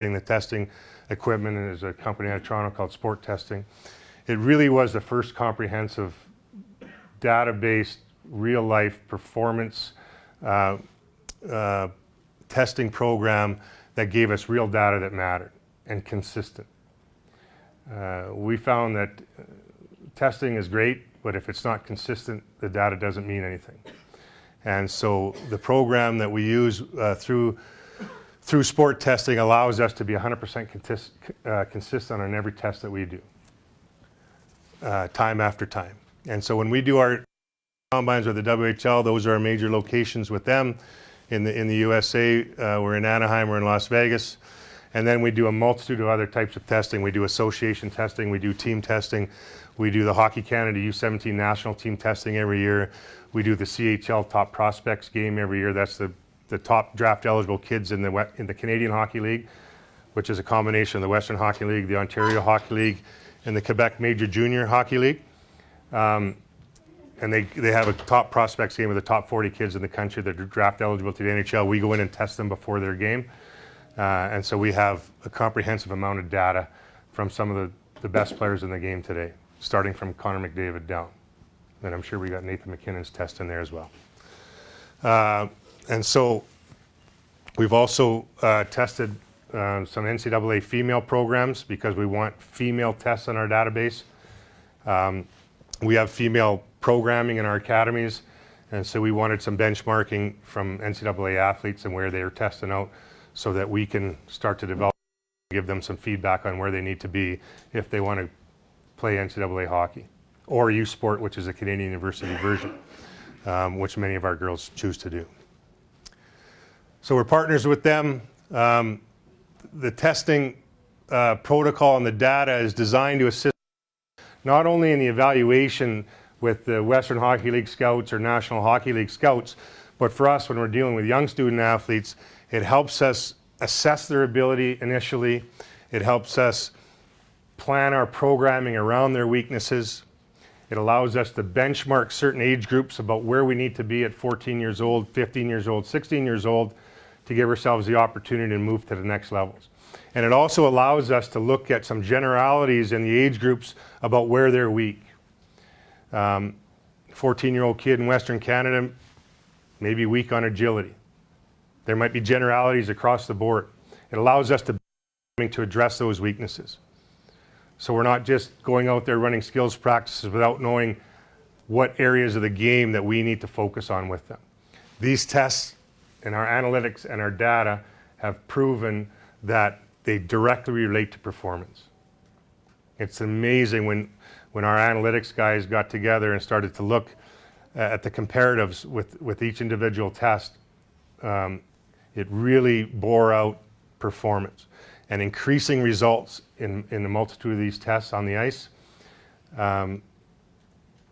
the testing equipment, and there's a company out of Toronto called Sport Testing. It really was the first comprehensive data-based, real-life performance testing program that gave us real data that mattered and consistent. We found that testing is great, but if it's not consistent, the data doesn't mean anything. And so the program that we use through sport testing allows us to be 100% consistent on every test that we do, time after time. And so when we do our combines with the WHL, those are our major locations with them. In the USA, we're in Anaheim, we're in Las Vegas. And then we do a multitude of other types of testing. We do association testing, we do team testing, we do the Hockey Canada U17 national team testing every year. We do the CHL top prospects game every year. That's the top draft eligible kids in the Canadian Hockey League, which is a combination of the Western Hockey League, the Ontario Hockey League, and the Quebec Major Junior Hockey League. And they have a top prospects game with the top 40 kids in the country that are draft eligible to the NHL. We go in and test them before their game. And so we have a comprehensive amount of data from some of the best players in the game today, starting from Connor McDavid down. And I'm sure we got Nathan McKinnon's test in there as well. And so we've also tested some NCAA female programs because we want female tests in our database. We have female programming in our academies, and so we wanted some benchmarking from NCAA athletes and where they are testing out so that we can start to develop, give them some feedback on where they need to be if they want to play NCAA hockey or U Sport, which is a Canadian University version, which many of our girls choose to do. So we're partners with them. The testing protocol and the data is designed to assist not only in the evaluation with the Western Hockey League scouts or National Hockey League scouts, but for us when we're dealing with young student athletes, it helps us assess their ability initially. It helps us plan our programming around their weaknesses. It allows us to benchmark certain age groups about where we need to be at 14 years old, 15 years old, 16 years old to give ourselves the opportunity to move to the next levels. And it also allows us to look at some generalities in the age groups about where they're weak. 14-year-old kid in Western Canada may be weak on agility. There might be generalities across the board. It allows us to address those weaknesses. So we're not just going out there running skills practices without knowing what areas of the game that we need to focus on with them. These tests and our analytics and our data have proven that they directly relate to performance. It's amazing when our analytics guys got together and started to look at the comparatives with each individual test. It really bore out performance. And increasing results in the multitude of these tests on the ice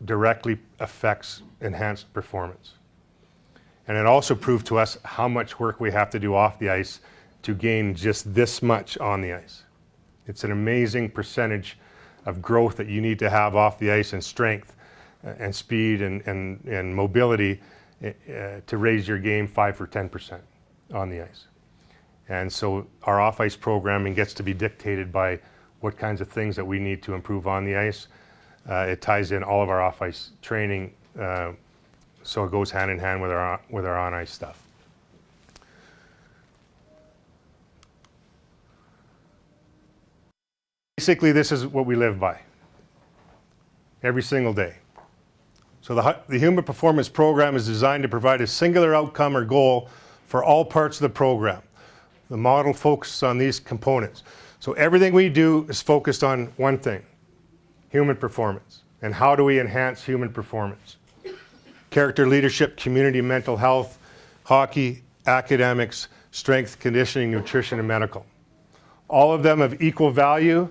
directly affects enhanced performance. And it also proved to us how much work we have to do off the ice to gain just this much on the ice. It's an amazing percentage of growth that you need to have off the ice and strength and speed and mobility to raise your game 5 or 10% on the ice. And so our off-ice programming gets to be dictated by what kinds of things that we need to improve on the ice. It ties in all of our off-ice training, so it goes hand in hand with our on-ice stuff. Basically, this is what we live by every single day. So the Human Performance Program is designed to provide a singular outcome or goal for all parts of the program. The model focuses on these components. So everything we do is focused on one thing, human performance. And how do we enhance human performance? Character, leadership, community, mental health, hockey, academics, strength, conditioning, nutrition, and medical. All of them have equal value.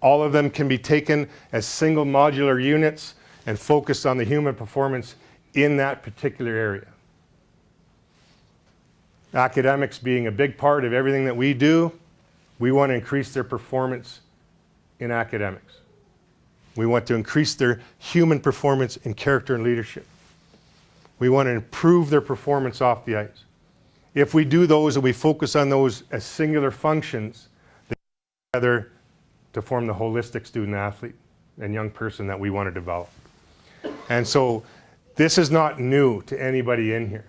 All of them can be taken as single modular units and focused on the human performance in that particular area. Academics being a big part of everything that we do, we want to increase their performance in academics. We want to increase their human performance in character and leadership. We want to improve their performance off the ice. If we do those and we focus on those as singular functions, they come together to form the holistic student athlete and young person that we want to develop. And so this is not new to anybody in here.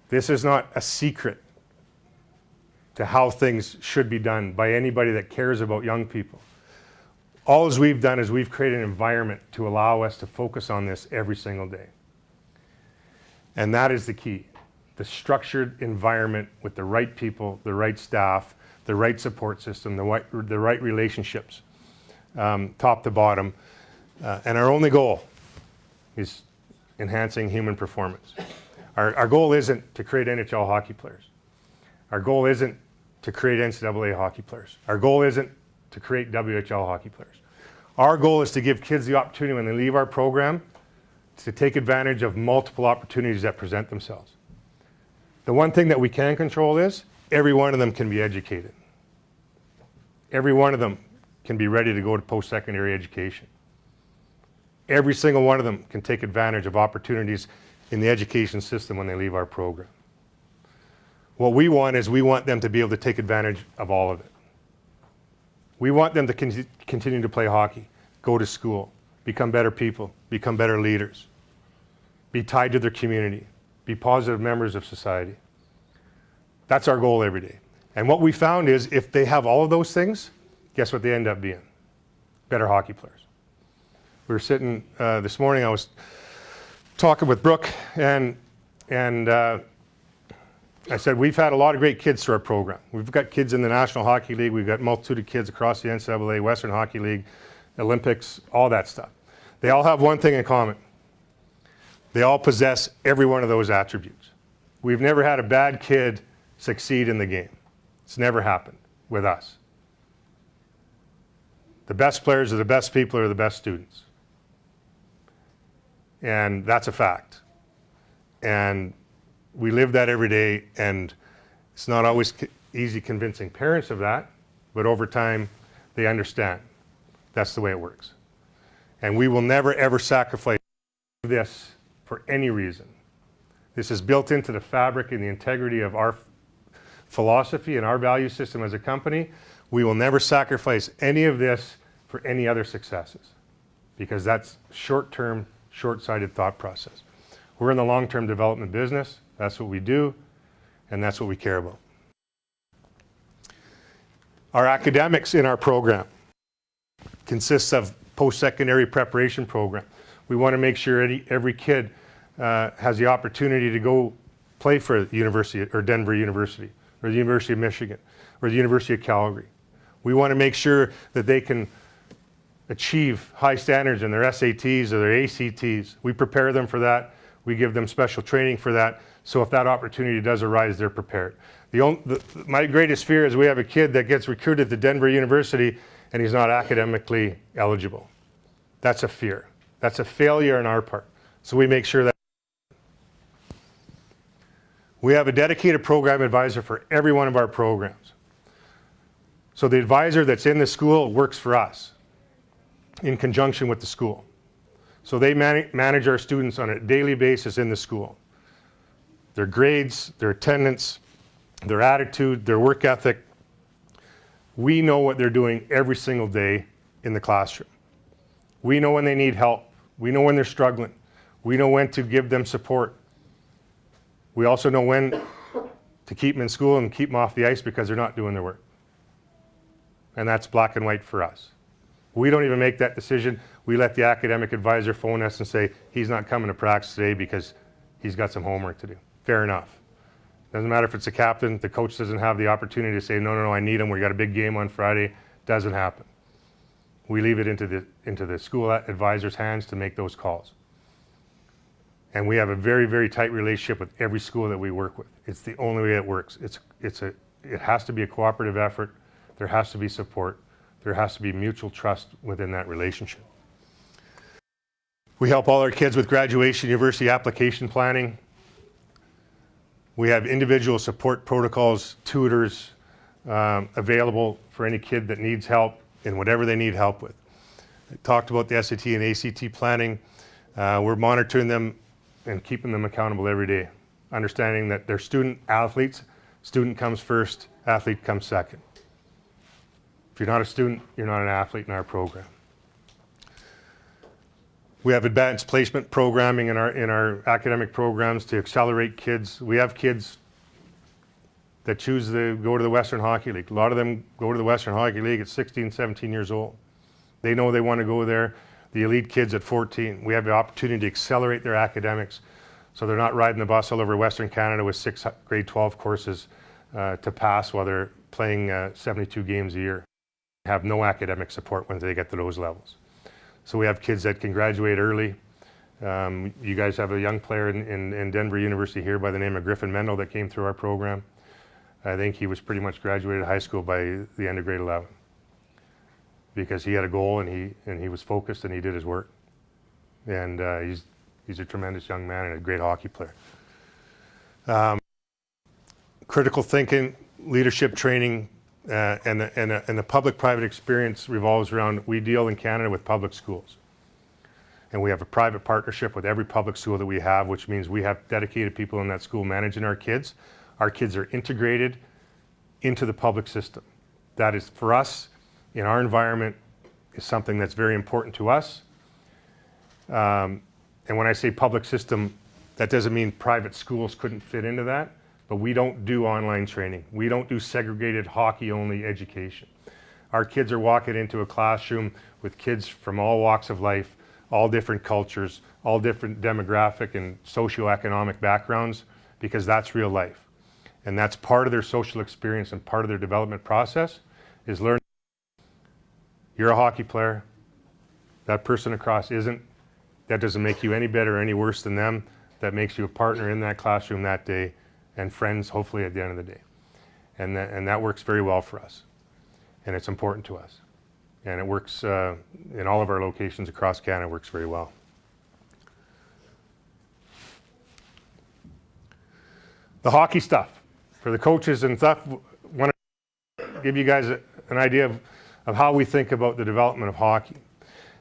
This is not a secret to how things should be done by anybody that cares about young people. All we've done is we've created an environment to allow us to focus on this every single day. And that is the key. The structured environment with the right people, the right staff, the right support system, the right relationships, top to bottom. And our only goal is enhancing human performance. Our goal isn't to create NHL hockey players. Our goal isn't to create NCAA hockey players. Our goal isn't to create WHL hockey players. Our goal is to give kids the opportunity when they leave our program to take advantage of multiple opportunities that present themselves. The one thing that we can control is every one of them can be educated. Every one of them can be ready to go to post-secondary education. Every single one of them can take advantage of opportunities in the education system when they leave our program. What we want is we want them to be able to take advantage of all of it. We want them to continue to play hockey, go to school, become better people, become better leaders, be tied to their community, be positive members of society. That's our goal every day. And what we found is if they have all of those things, guess what they end up being? Better hockey players. We were sitting this morning, I was talking with Brooke, and I said, we've had a lot of great kids through our program. We've got kids in the National Hockey League, we've got a multitude of kids across the NCAA, Western Hockey League, Olympics, all that stuff. They all have one thing in common. They all possess every one of those attributes. We've never had a bad kid succeed in the game. It's never happened with us. The best players are the best people are the best students. And that's a fact. And we live that every day, and it's not always easy convincing parents of that, but over time they understand. That's the way it works. And we will never ever sacrifice this for any reason. This is built into the fabric and the integrity of our philosophy and our value system as a company. We will never sacrifice any of this for any other successes, because that's short-term, short-sighted thought process. We're in the long-term development business. That's what we do, and that's what we care about. Our academics in our program consists of post-secondary preparation program. We want to make sure every kid has the opportunity to go play for the University or Denver University or the University of Michigan or the University of Calgary. We want to make sure that they can achieve high standards in their SATs or their ACTs. We prepare them for that. We give them special training for that. So if that opportunity does arise, they're prepared. My greatest fear is we have a kid that gets recruited to Denver University and he's not academically eligible. That's a fear. That's a failure on our part. So we make sure that we have a dedicated program advisor for every one of our programs. So the advisor that's in the school works for us in conjunction with the school. So they manage our students on a daily basis in the school. Their grades, their attendance, their attitude, their work ethic. We know what they're doing every single day in the classroom. We know when they need help. We know when they're struggling. We know when to give them support. We also know when to keep them in school and keep them off the ice because they're not doing their work. And that's black and white for us. We don't even make that decision. We let the academic advisor phone us and say, he's not coming to practice today because he's got some homework to do. Fair enough. Doesn't matter if it's a captain, the coach doesn't have the opportunity to say, no, I need him, we got a big game on Friday. Doesn't happen. We leave it into the school advisor's hands to make those calls. And we have a very, very tight relationship with every school that we work with. It's the only way it works. It has to be a cooperative effort. There has to be support. There has to be mutual trust within that relationship. We help all our kids with graduation, university application planning. We have individual support protocols, tutors available for any kid that needs help in whatever they need help with. I talked about the SAT and ACT planning. We're monitoring them and keeping them accountable every day. understanding that they're student athletes. Student comes first, athlete comes second. If you're not a student, you're not an athlete in our program. We have advanced placement programming in our academic programs to accelerate kids. We have kids that choose to go to the Western Hockey League. A lot of them go to the Western Hockey League at 16, 17 years old. They know they want to go there. The elite kids at 14. We have the opportunity to accelerate their academics so they're not riding the bus all over Western Canada with 6 grade 12 courses to pass while they're playing 72 games a year. Have no academic support when they get to those levels. So we have kids that can graduate early. You guys have a young player in Denver University here by the name of Griffin Mendel that came through our program. I think he was pretty much graduated high school by the end of grade 11 because he had a goal and he was focused and he did his work. And he's a tremendous young man and a great hockey player. Critical thinking, leadership training, and the public-private experience revolves around, we deal in Canada with public schools. And we have a private partnership with every public school that we have, which means we have dedicated people in that school managing our kids. Our kids are integrated into the public system. That is, for us, in our environment, is something that's very important to us. And when I say public system, that doesn't mean private schools couldn't fit into that. But we don't do online training. We don't do segregated hockey-only education. Our kids are walking into a classroom with kids from all walks of life, all different cultures, all different demographic and socioeconomic backgrounds, because that's real life. And that's part of their social experience and part of their development process is learning. You're a hockey player. That person across isn't. That doesn't make you any better or any worse than them. That makes you a partner in that classroom that day and friends, hopefully, at the end of the day. And that works very well for us. And it's important to us. And it works in all of our locations across Canada, works very well. The hockey stuff. For the coaches and stuff, I want to give you guys an idea of how we think about the development of hockey.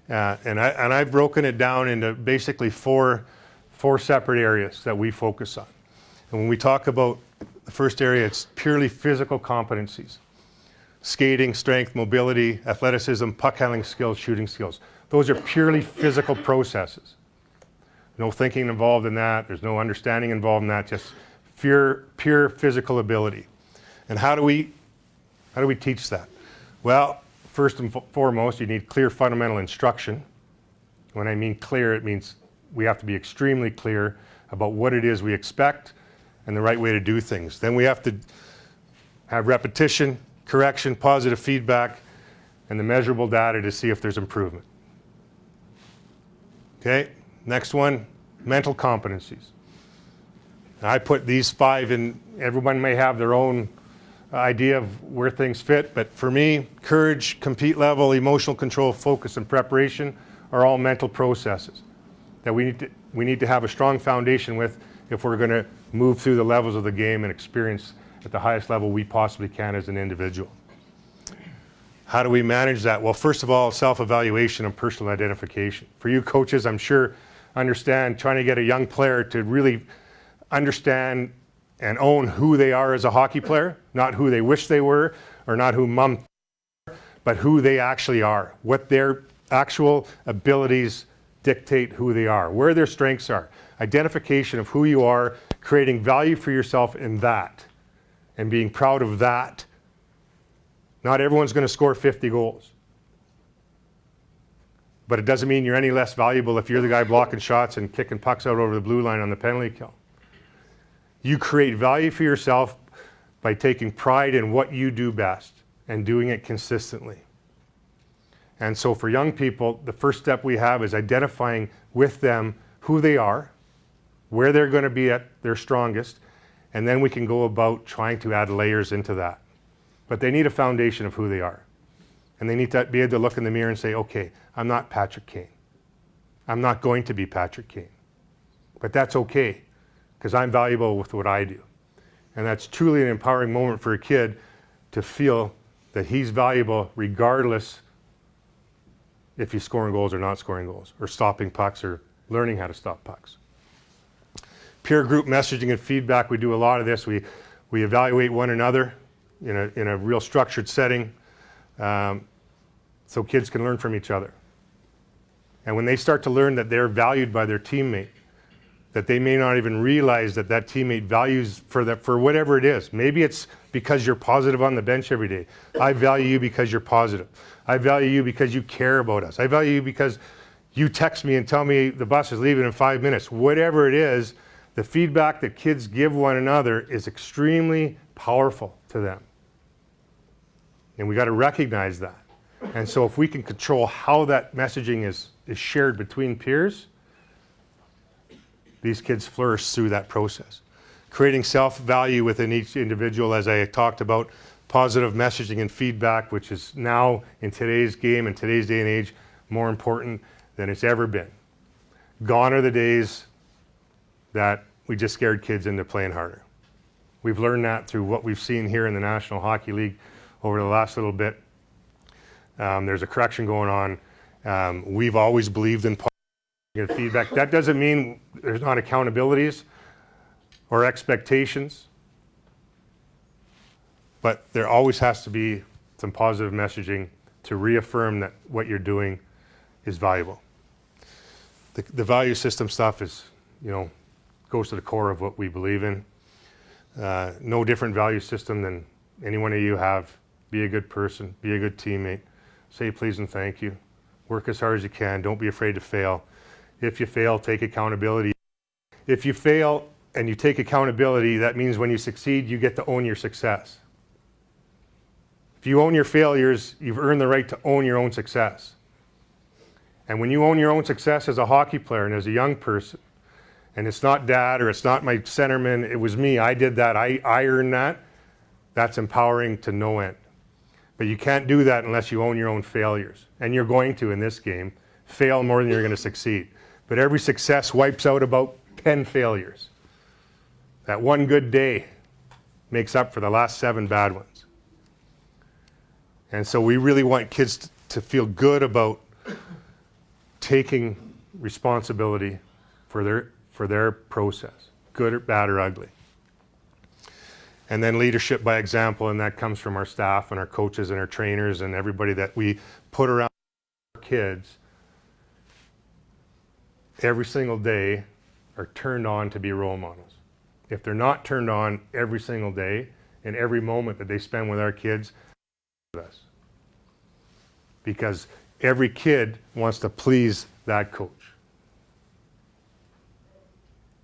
And I've broken it down into basically four separate areas that we focus on. And when we talk about the first area, it's purely physical competencies. Skating, strength, mobility, athleticism, puck handling skills, shooting skills. Those are purely physical processes. No thinking involved in that. There's no understanding involved in that. Just pure physical ability. And how do we teach that? Well, first and foremost, you need clear fundamental instruction. When I mean clear, it means we have to be extremely clear about what it is we expect and the right way to do things. Then we have to have repetition, correction, positive feedback, and the measurable data to see if there's improvement. Okay, next one, mental competencies. Now, I put these 5 in, everyone may have their own idea of where things fit, but for me, courage, compete level, emotional control, focus, and preparation are all mental processes that we need to have a strong foundation with if we're going to move through the levels of the game and experience at the highest level we possibly can as an individual. How do we manage that? Well, first of all, self-evaluation and personal identification. For you coaches, I'm sure understand trying to get a young player to really understand and own who they are as a hockey player, not who they wish they were or not who mom, but who they actually are, what their actual abilities dictate who they are, where their strengths are. Identification of who you are, creating value for yourself in that, and being proud of that. Not everyone's going to score 50 goals. But it doesn't mean you're any less valuable if you're the guy blocking shots and kicking pucks out over the blue line on the penalty kill. You create value for yourself by taking pride in what you do best and doing it consistently. And so for young people, the first step we have is identifying with them who they are, where they're going to be at their strongest, and then we can go about trying to add layers into that. But they need a foundation of who they are. And they need to be able to look in the mirror and say, okay, I'm not Patrick Kane. I'm not going to be Patrick Kane. But that's okay, because I'm valuable with what I do. And that's truly an empowering moment for a kid to feel that he's valuable regardless if he's scoring goals or not scoring goals, or stopping pucks or learning how to stop pucks. Peer group messaging and feedback, we do a lot of this. We evaluate one another in a real structured setting, so kids can learn from each other. And when they start to learn that they're valued by their teammate, that they may not even realize that that teammate values for whatever it is. Maybe it's because you're positive on the bench every day. I value you because you're positive. I value you because you care about us. I value you because you text me and tell me the bus is leaving in 5 minutes. Whatever it is, the feedback that kids give one another is extremely powerful to them. And we got to recognize that. And so if we can control how that messaging is shared between peers, these kids flourish through that process. Creating self-value within each individual, as I talked about, positive messaging and feedback, which is now in today's game, in today's day and age, more important than it's ever been. Gone are the days that we just scared kids into playing harder. We've learned that through what we've seen here in the National Hockey League over the last little bit. There's a correction going on. We've always believed in positive feedback. That doesn't mean there's not accountabilities or expectations, but there always has to be some positive messaging to reaffirm that what you're doing is valuable. The value system stuff is, goes to the core of what we believe in. No different value system than any one of you have. Be a good person, be a good teammate, say please and thank you, work as hard as you can, don't be afraid to fail. If you fail, take accountability. If you fail and you take accountability, that means when you succeed, you get to own your success. If you own your failures, you've earned the right to own your own success. And when you own your own success as a hockey player and as a young person, and it's not dad or it's not my centerman, it was me, I did that, I earned that, that's empowering to no end. But you can't do that unless you own your own failures. And you're going to, in this game, fail more than you're going to succeed. But every success wipes out about 10 failures. That one good day makes up for the last 7 bad ones. And so we really want kids to feel good about taking responsibility for their process, good or bad or ugly. And then leadership by example, and that comes from our staff and our coaches and our trainers and everybody that we put around our kids every single day are turned on to be role models. If they're not turned on every single day and every moment that they spend with our kids, with us. Because every kid wants to please that coach.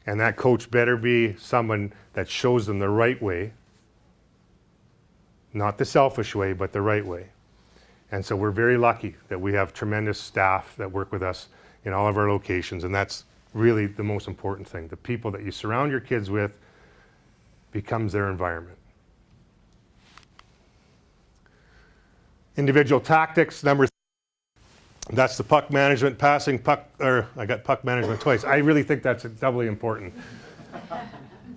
And that coach better be someone that shows them the right way, not the selfish way, but the right way. And so we're very lucky that we have tremendous staff that work with us in all of our locations, and that's really the most important thing. The people that you surround your kids with becomes their environment. Individual tactics, number 3. That's the puck management, passing puck, or I got puck management twice. I really think that's doubly important.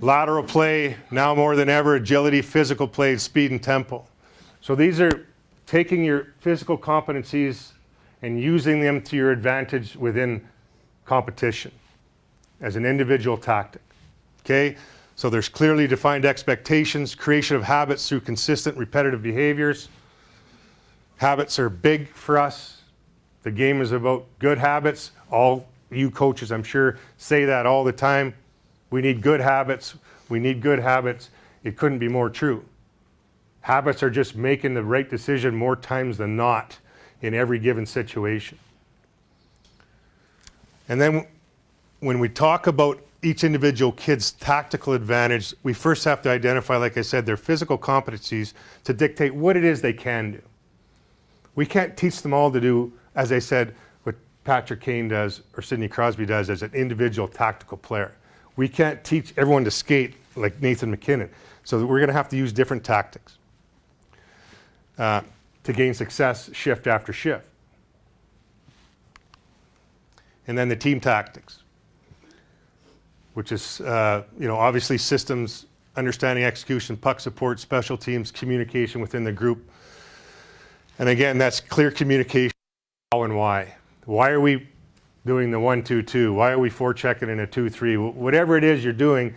Lateral play, now more than ever, agility, physical play, speed and tempo. So these are taking your physical competencies and using them to your advantage within competition as an individual tactic. Okay? So there's clearly defined expectations, creation of habits through consistent repetitive behaviors. Habits are big for us. The game is about good habits. All you coaches, I'm sure, say that all the time. We need good habits. We need good habits. It couldn't be more true. Habits are just making the right decision more times than not in every given situation. And then when we talk about each individual kid's tactical advantage, we first have to identify, like I said, their physical competencies to dictate what it is they can do. We can't teach them all to do, as I said, what Patrick Kane does or Sidney Crosby does as an individual tactical player. We can't teach everyone to skate like Nathan McKinnon. So we're going to have to use different tactics to gain success shift after shift. And then the team tactics, which is obviously systems, understanding, execution, puck support, special teams, communication within the group. And again, that's clear communication, how and why. Why are we doing the 1-2-2? Why are we forechecking in a 2-3? Whatever it is you're doing,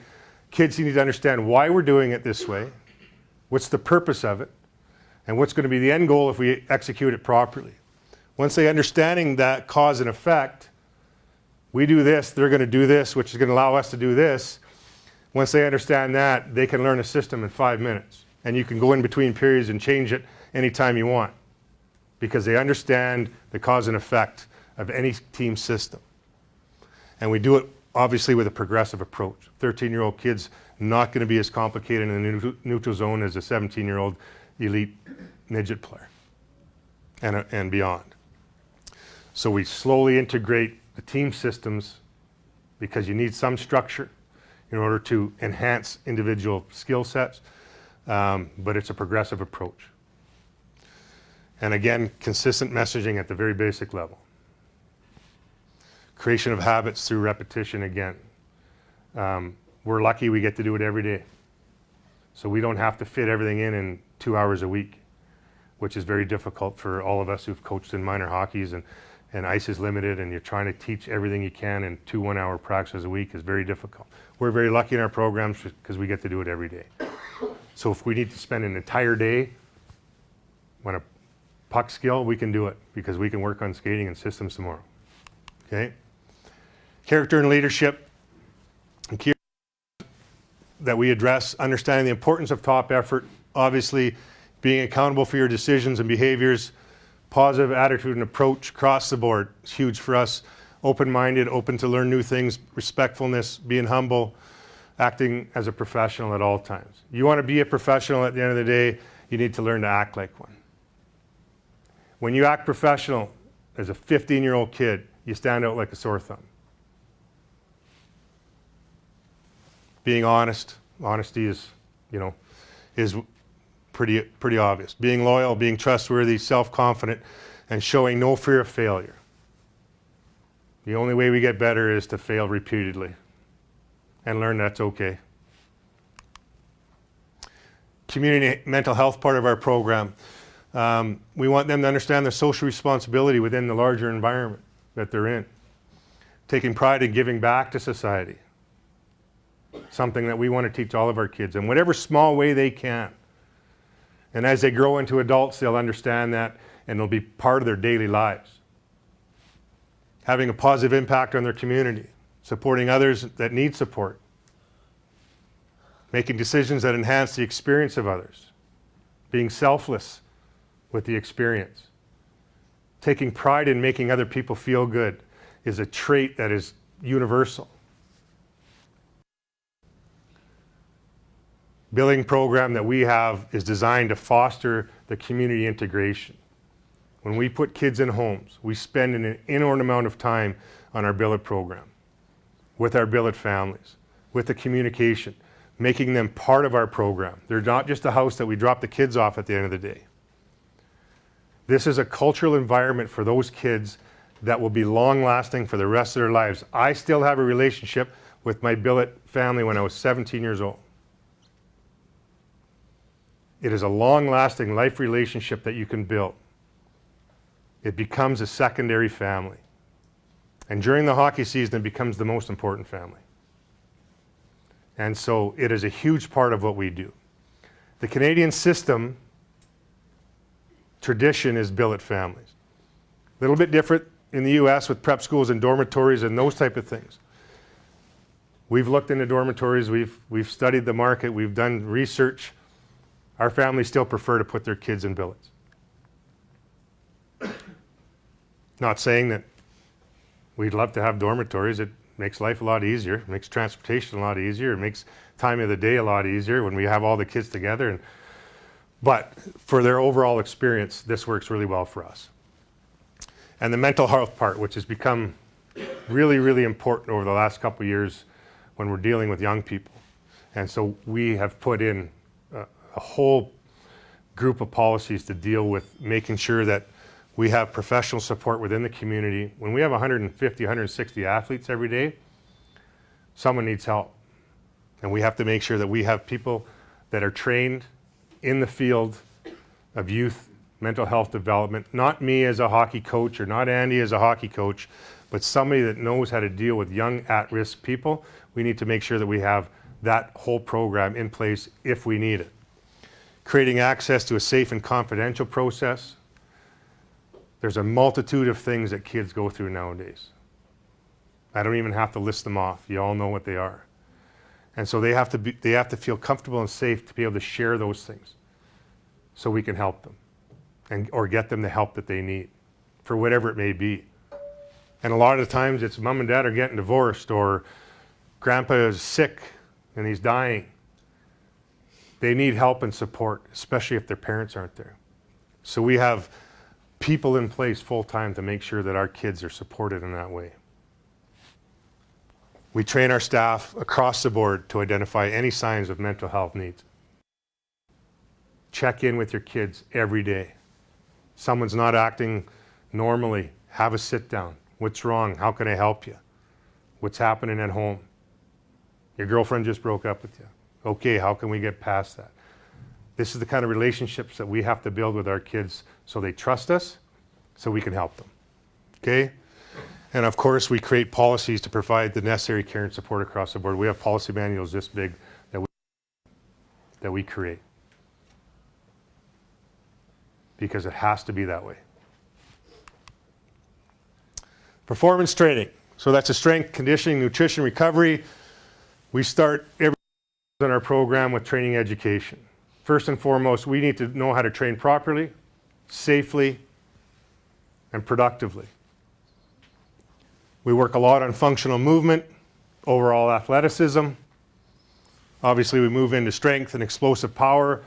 kids need to understand why we're doing it this way, what's the purpose of it, and what's going to be the end goal if we execute it properly. Once they understanding that cause and effect, we do this, they're going to do this, which is going to allow us to do this. Once they understand that, they can learn a system in 5 minutes. And you can go in between periods and change it anytime you want, because they understand the cause and effect of any team system. And we do it obviously with a progressive approach. 13-year-old kid's not going to be as complicated in the neutral zone as a 17-year-old elite midget player and beyond. So we slowly integrate the team systems because you need some structure in order to enhance individual skill sets, but it's a progressive approach. And again, consistent messaging at the very basic level. Creation of habits through repetition again. We're lucky we get to do it every day. So we don't have to fit everything in 2 hours a week, which is very difficult for all of us who've coached in minor hockeys, and ice is limited and you're trying to teach everything you can in 2 one-hour practices a week is very difficult. We're very lucky in our programs because we get to do it every day. So if we need to spend an entire day on a puck skill, we can do it because we can work on skating and systems tomorrow. Okay? Character and leadership, and key that we address, understanding the importance of top effort, obviously being accountable for your decisions and behaviors, positive attitude and approach across the board is huge for us. Open-minded, open to learn new things, respectfulness, being humble, acting as a professional at all times. You want to be a professional at the end of the day, you need to learn to act like one. When you act professional as a 15-year-old kid, you stand out like a sore thumb. Being honest, honesty is pretty obvious. Being loyal, being trustworthy, self-confident, and showing no fear of failure. The only way we get better is to fail repeatedly and learn that's okay. Community mental health part of our program. We want them to understand their social responsibility within the larger environment that they're in. Taking pride in giving back to society. Something that we want to teach all of our kids in whatever small way they can. And as they grow into adults, they'll understand that and it'll be part of their daily lives. Having a positive impact on their community, supporting others that need support, making decisions that enhance the experience of others, being selfless with the experience. Taking pride in making other people feel good is a trait that is universal. Billing program that we have is designed to foster the community integration. When we put kids in homes, we spend an inordinate amount of time on our billet program, with our billet families, with the communication, making them part of our program. They're not just a house that we drop the kids off at the end of the day. This is a cultural environment for those kids that will be long-lasting for the rest of their lives. I still have a relationship with my billet family when I was 17 years old. It is a long-lasting life relationship that you can build. It becomes a secondary family. And during the hockey season, it becomes the most important family. And so it is a huge part of what we do. The Canadian system tradition is billet families. A little bit different in the US with prep schools and dormitories and those type of things. We've looked into dormitories, we've studied the market, we've done research. Our families still prefer to put their kids in billets. Not saying that we'd love to have dormitories. It makes life a lot easier, it makes transportation a lot easier, it makes time of the day a lot easier when we have all the kids together. But for their overall experience, this works really well for us. And the mental health part, which has become really, really important over the last couple of years when we're dealing with young people. And so we have put in a whole group of policies to deal with making sure that we have professional support within the community. When we have 150, 160 athletes every day, someone needs help. And we have to make sure that we have people that are trained in the field of youth mental health development. Not me as a hockey coach or not Andy as a hockey coach, but somebody that knows how to deal with young at-risk people, we need to make sure that we have that whole program in place if we need it. Creating access to a safe and confidential process. There's a multitude of things that kids go through nowadays. I don't even have to list them off. You all know what they are. And so they have to feel comfortable and safe to be able to share those things so we can help them or get them the help that they need for whatever it may be. And a lot of the times it's mom and dad are getting divorced or grandpa is sick and he's dying. They need help and support, especially if their parents aren't there. So we have people in place full-time to make sure that our kids are supported in that way. We train our staff across the board to identify any signs of mental health needs. Check in with your kids every day. Someone's not acting normally, have a sit down. What's wrong? How can I help you? What's happening at home? Your girlfriend just broke up with you. Okay, how can we get past that? This is the kind of relationships that we have to build with our kids so they trust us, so we can help them. Okay? And of course, we create policies to provide the necessary care and support across the board. We have policy manuals this big that we create. Because it has to be that way. Performance training. So that's a strength, conditioning, nutrition, recovery. We start every in our program with training education. First and foremost, we need to know how to train properly, safely, and productively. We work a lot on functional movement, overall athleticism. Obviously, we move into strength and explosive power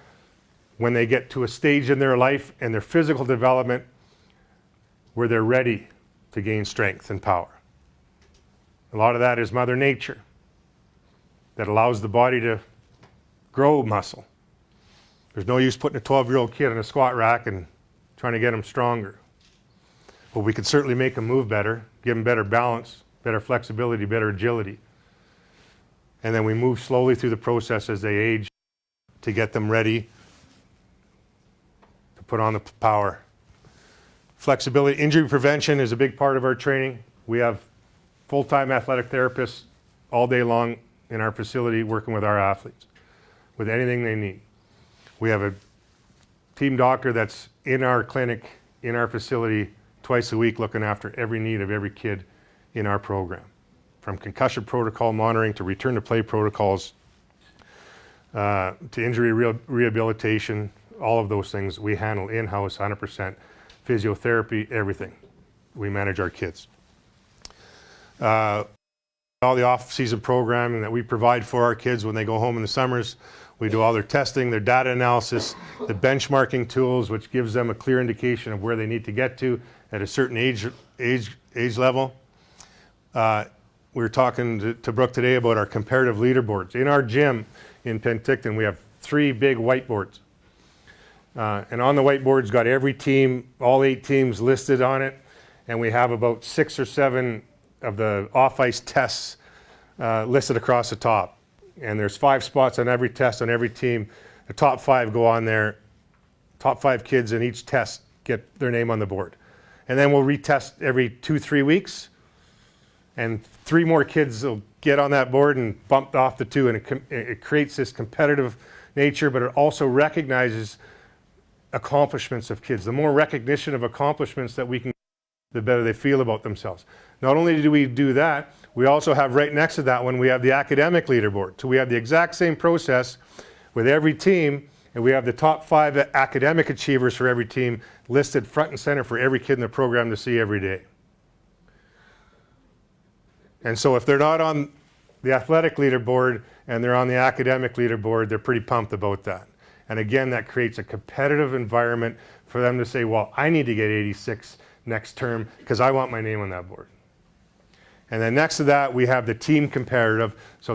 when they get to a stage in their life and their physical development where they're ready to gain strength and power. A lot of that is Mother Nature that allows the body to grow muscle. There's no use putting a 12-year-old kid on a squat rack and trying to get them stronger. But we can certainly make them move better, give them better balance, better flexibility, better agility. And then we move slowly through the process as they age to get them ready to put on the power. Flexibility, injury prevention is a big part of our training. We have full-time athletic therapists all day long in our facility working with our athletes with anything they need. We have a team doctor that's in our clinic, in our facility, twice a week looking after every need of every kid in our program. From concussion protocol monitoring to return to play protocols to injury rehabilitation, all of those things we handle in-house, 100%. Physiotherapy, everything. We manage our kids. All the off-season programming that we provide for our kids when they go home in the summers. We do all their testing, their data analysis, the benchmarking tools, which gives them a clear indication of where they need to get to at a certain age level. We were talking to Brooke today about our comparative leaderboards. In our gym in Penticton, we have 3 big whiteboards. And on the whiteboards got every team, all 8 teams listed on it. And we have about 6 or 7 of the off-ice tests listed across the top. And there's 5 spots on every test on every team. The top 5 go on there. Top 5 kids in each test get their name on the board. And then we'll retest every 2-3 weeks. And 3 more kids will get on that board and bumped off the 2. And it creates this competitive nature, but it also recognizes accomplishments of kids. The more recognition of accomplishments that we can, the better they feel about themselves. Not only do we do that, we also have right next to that one, we have the academic leaderboard. So we have the exact same process with every team, and we have the top 5 academic achievers for every team listed front and center for every kid in the program to see every day. And so if they're not on the athletic leaderboard and they're on the academic leaderboard, they're pretty pumped about that. And again, that creates a competitive environment for them to say, well, I need to get 86 next term because I want my name on that board. And then next to that, we have the team comparative. So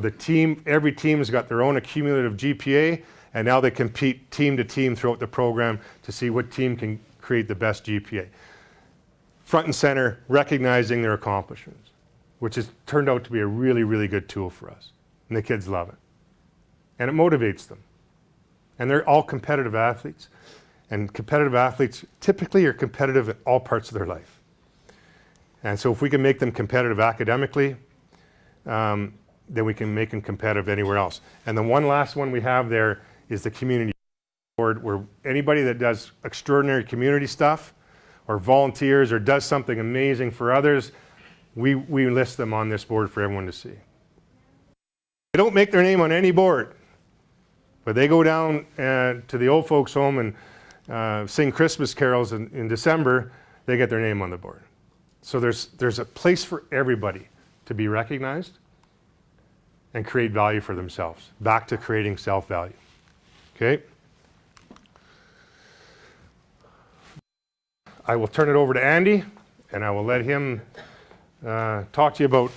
every team has got their own accumulative GPA, and now they compete team to team throughout the program to see what team can create the best GPA. Front and center, recognizing their accomplishments, which has turned out to be a really, really good tool for us. And the kids love it. And it motivates them. And they're all competitive athletes. And competitive athletes typically are competitive in all parts of their life. And so if we can make them competitive academically, then we can make them competitive anywhere else. And the one last one we have there is the community board, where anybody that does extraordinary community stuff or volunteers or does something amazing for others, we list them on this board for everyone to see. They don't make their name on any board, but they go down to the old folks home and sing Christmas carols in December. They get their name on the board. So there's a place for everybody to be recognized and create value for themselves. Back to creating self-value. Okay? I will turn it over to Andy, and I will let him talk to you about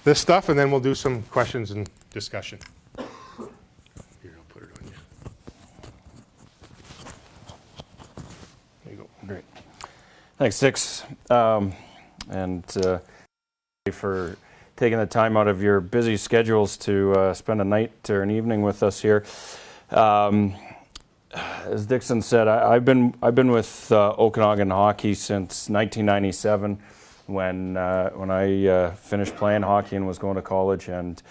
this stuff, and then we'll do some questions and discussion. Here, I'll put it on you. There you go. Great. Thanks, Dix. And for taking the time out of your busy schedules to spend a night or an evening with us here. As Dixon said, I've been with Okanagan hockey since 1997, when I finished playing hockey and was going to college. And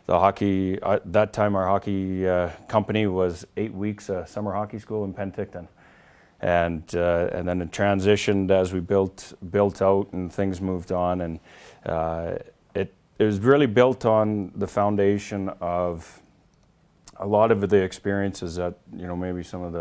the hockey at that time, our hockey company was 8 weeks summer hockey school in Penticton, and then it transitioned as we built out and things moved on, and it was really built on the foundation of a lot of the experiences that, maybe some of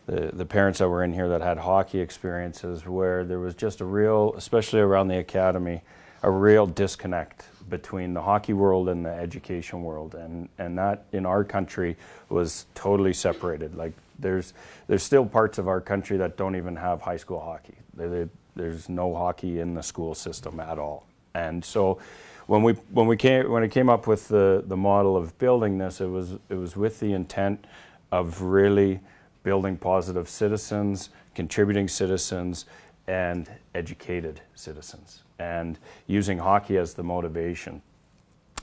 the parents that were in here that had hockey experiences, where there was just a real, especially around the academy, a real disconnect between the hockey world and the education world, and that in our country was totally separated. Like there's still parts of our country that don't even have high school hockey. There's no hockey in the school system at all. And so when it came up with the model of building this, it was with the intent of really building positive citizens, contributing citizens, and educated citizens, and using hockey as the motivation.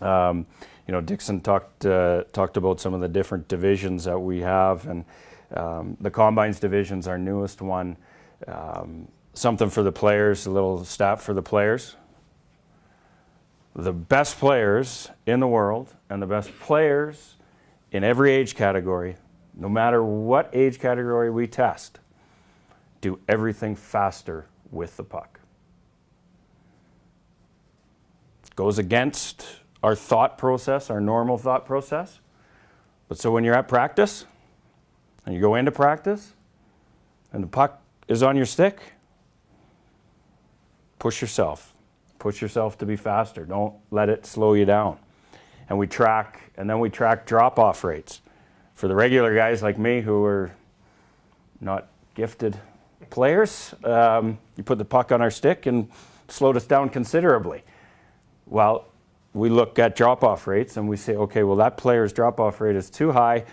Dixon talked about some of the different divisions that we have, and the Combines division's our newest one. Something for the players, a little stat for the players. The best players in the world and the best players in every age category, no matter what age category we test, do everything faster with the puck. It goes against our thought process, our normal thought process. But so when you're at practice and you go into practice and the puck is on your stick, push yourself. Push yourself to be faster. Don't let it slow you down. And we track drop-off rates. For the regular guys like me who are not gifted players, you put the puck on our stick and slowed us down considerably. Well, we look at drop-off rates and we say, okay, well, that player's drop-off rate is too high.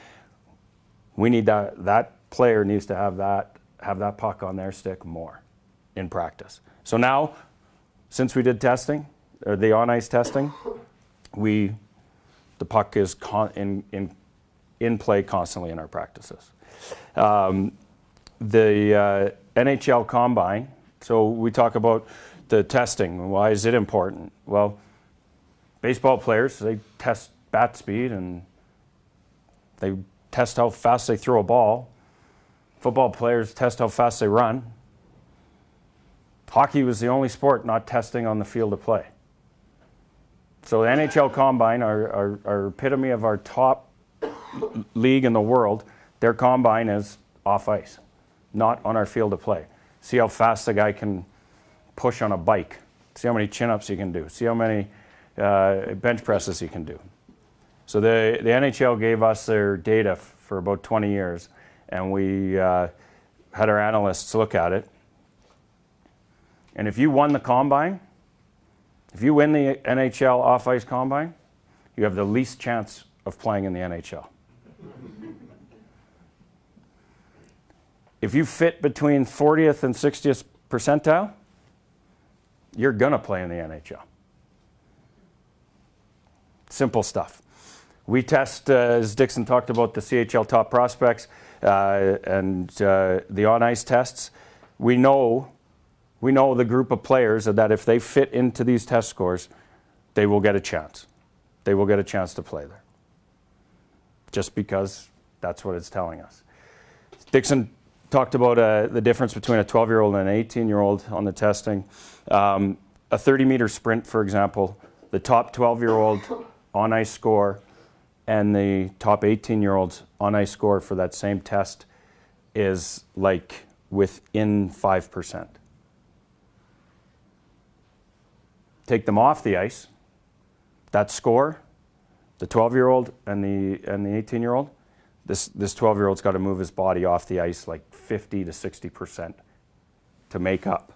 We need that player needs to have that puck on their stick more in practice. So now, since we did testing, or the on-ice testing, the puck is in play constantly in our practices. The NHL Combine, so we talk about the testing. Why is it important? Well, baseball players, they test bat speed and they test how fast they throw a ball. Football players test how fast they run. Hockey was the only sport not testing on the field of play. So the NHL Combine, our epitome of our top league in the world, their combine is off ice, not on our field of play. See how fast the guy can push on a bike. See how many chin-ups he can do. See how many bench presses he can do. So the NHL gave us their data for about 20 years, and we had our analysts look at it. And if you won the combine, if you win the NHL off-ice combine, you have the least chance of playing in the NHL. If you fit between 40th and 60th percentile, you're going to play in the NHL. Simple stuff. We test, as Dixon talked about, the CHL top prospects and the on-ice tests. We know We know the group of players that if they fit into these test scores, they will get a chance. They will get a chance to play there. Just because that's what it's telling us. Dixon talked about the difference between a 12-year-old and an 18-year-old on the testing. A 30-meter sprint, for example, the top 12-year-old on-ice score and the top 18-year-old's on-ice score for that same test is like within 5%. Take them off the ice, that score, the 12-year-old and the 18-year-old, this 12-year-old's got to move his body off the ice like 50 to 60% to make up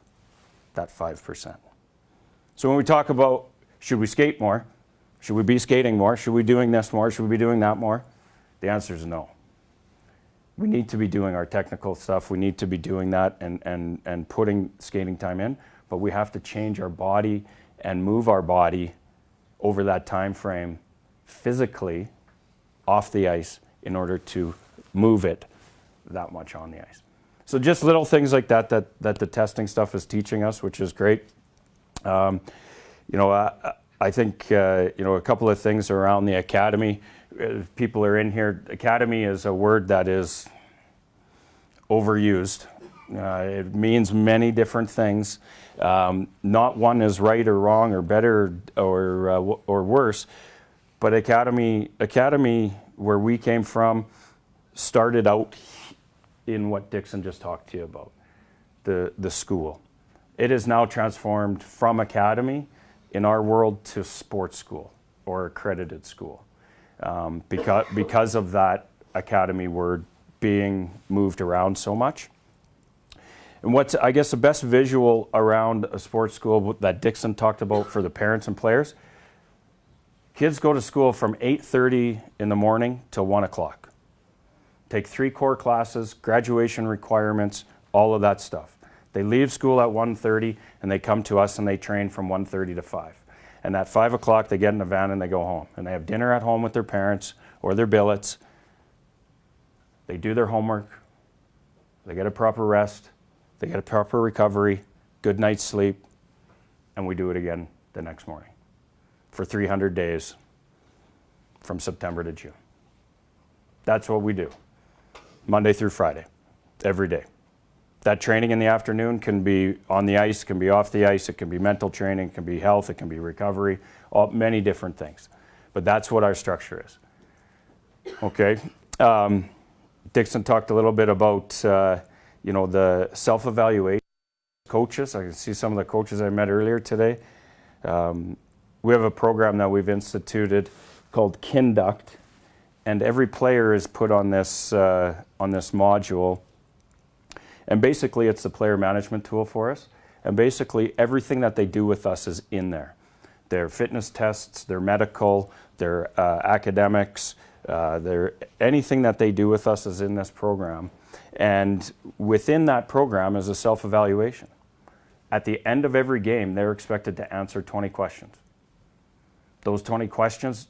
that 5%. So when we talk about should we skate more, should we be skating more, should we be doing this more, should we be doing that more, the answer is no. We need to be doing our technical stuff, we need to be doing that and putting skating time in, but we have to change our body and move our body over that time frame physically off the ice in order to move it that much on the ice. So just little things like that the testing stuff is teaching us, which is great. I think a couple of things around the academy. People are in here. Academy is a word that is overused. It means many different things. Not one is right or wrong or better or worse, but academy where we came from started out in what Dixon just talked to you about, the school. It is now transformed from academy in our world to sports school or accredited school because of that academy word being moved around so much. And what's, I guess, the best visual around a sports school that Dixon talked about for the parents and players, kids go to school from 8:30 in the morning till 1 o'clock. Take 3 core classes, graduation requirements, all of that stuff. They leave school at 1:30 and they come to us and they train from 1:30 to 5. And at 5 o'clock they get in a van and they go home. And they have dinner at home with their parents or their billets. They do their homework. They get a proper rest. They get a proper recovery, good night's sleep, and we do it again the next morning for 300 days from September to June. That's what we do, Monday through Friday, every day. That training in the afternoon can be on the ice, can be off the ice, it can be mental training, it can be health, it can be recovery, many different things. But that's what our structure is. Okay. Dixon talked a little bit about the self-evaluation. Coaches, I can see some of the coaches I met earlier today. We have a program that we've instituted called Kinduct, and every player is put on this module. And basically, it's the player management tool for us. And basically, everything that they do with us is in there. Their fitness tests, their medical, their academics, anything that they do with us is in this program. And within that program is a self-evaluation. At the end of every game, they're expected to answer 20 questions. Those 20 questions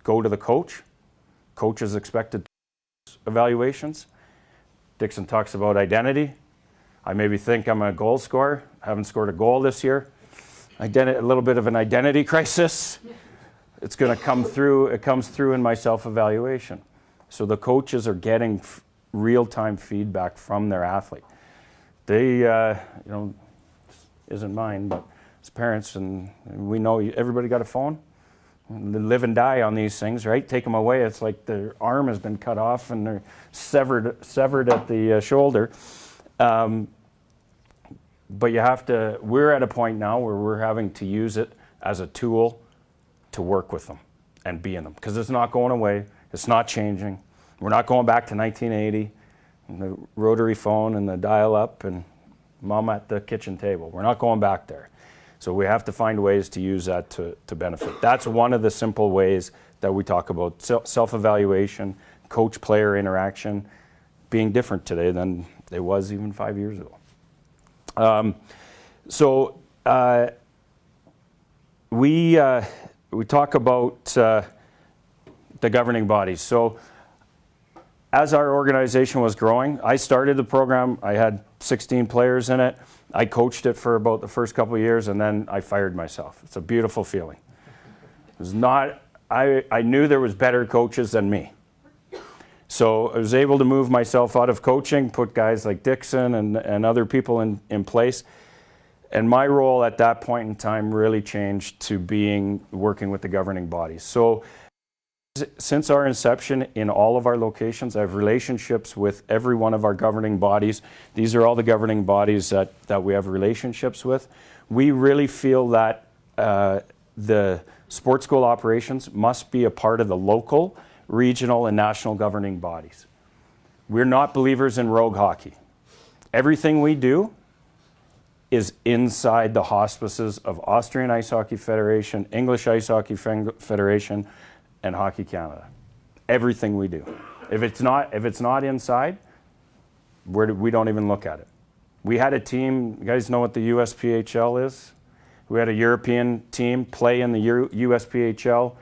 go to the coach. Coach is expected to do evaluations. Dixon talks about identity. I maybe think I'm a goal scorer. I haven't scored a goal this year. A little bit of an identity crisis. It's going to come through. It comes through in my self-evaluation. So the coaches are getting real-time feedback from their athlete. They, isn't mine, but as parents, and we know everybody got a phone. They live and die on these things, right? Take them away, it's like their arm has been cut off and they're severed at the shoulder. But you have to, we're at a point now where we're having to use it as a tool to work with them and be in them. Because it's not going away, it's not changing. We're not going back to 1980, and the rotary phone and the dial-up and mom at the kitchen table. We're not going back there. So we have to find ways to use that to benefit. That's one of the simple ways that we talk about self-evaluation, coach-player interaction, being different today than it was even 5 years ago. We talk about the governing bodies. So as our organization was growing, I started the program. I had 16 players in it. I coached it for about the first couple of years, and then I fired myself. It's a beautiful feeling. It was not, I knew there was better coaches than me. So I was able to move myself out of coaching, put guys like Dixon and other people in place. And my role at that point in time really changed to working with the governing bodies. So since our inception in all of our locations, I have relationships with every one of our governing bodies. These are all the governing bodies that we have relationships with. We really feel that the sports school operations must be a part of the local, regional, and national governing bodies. We're not believers in rogue hockey. Everything we do is inside the auspices of Austrian Ice Hockey Federation, English Ice Hockey Federation, and Hockey Canada. Everything we do. If it's not inside, we don't even look at it. We had a team, you guys know what the USPHL is? We had a European team play in the USPHL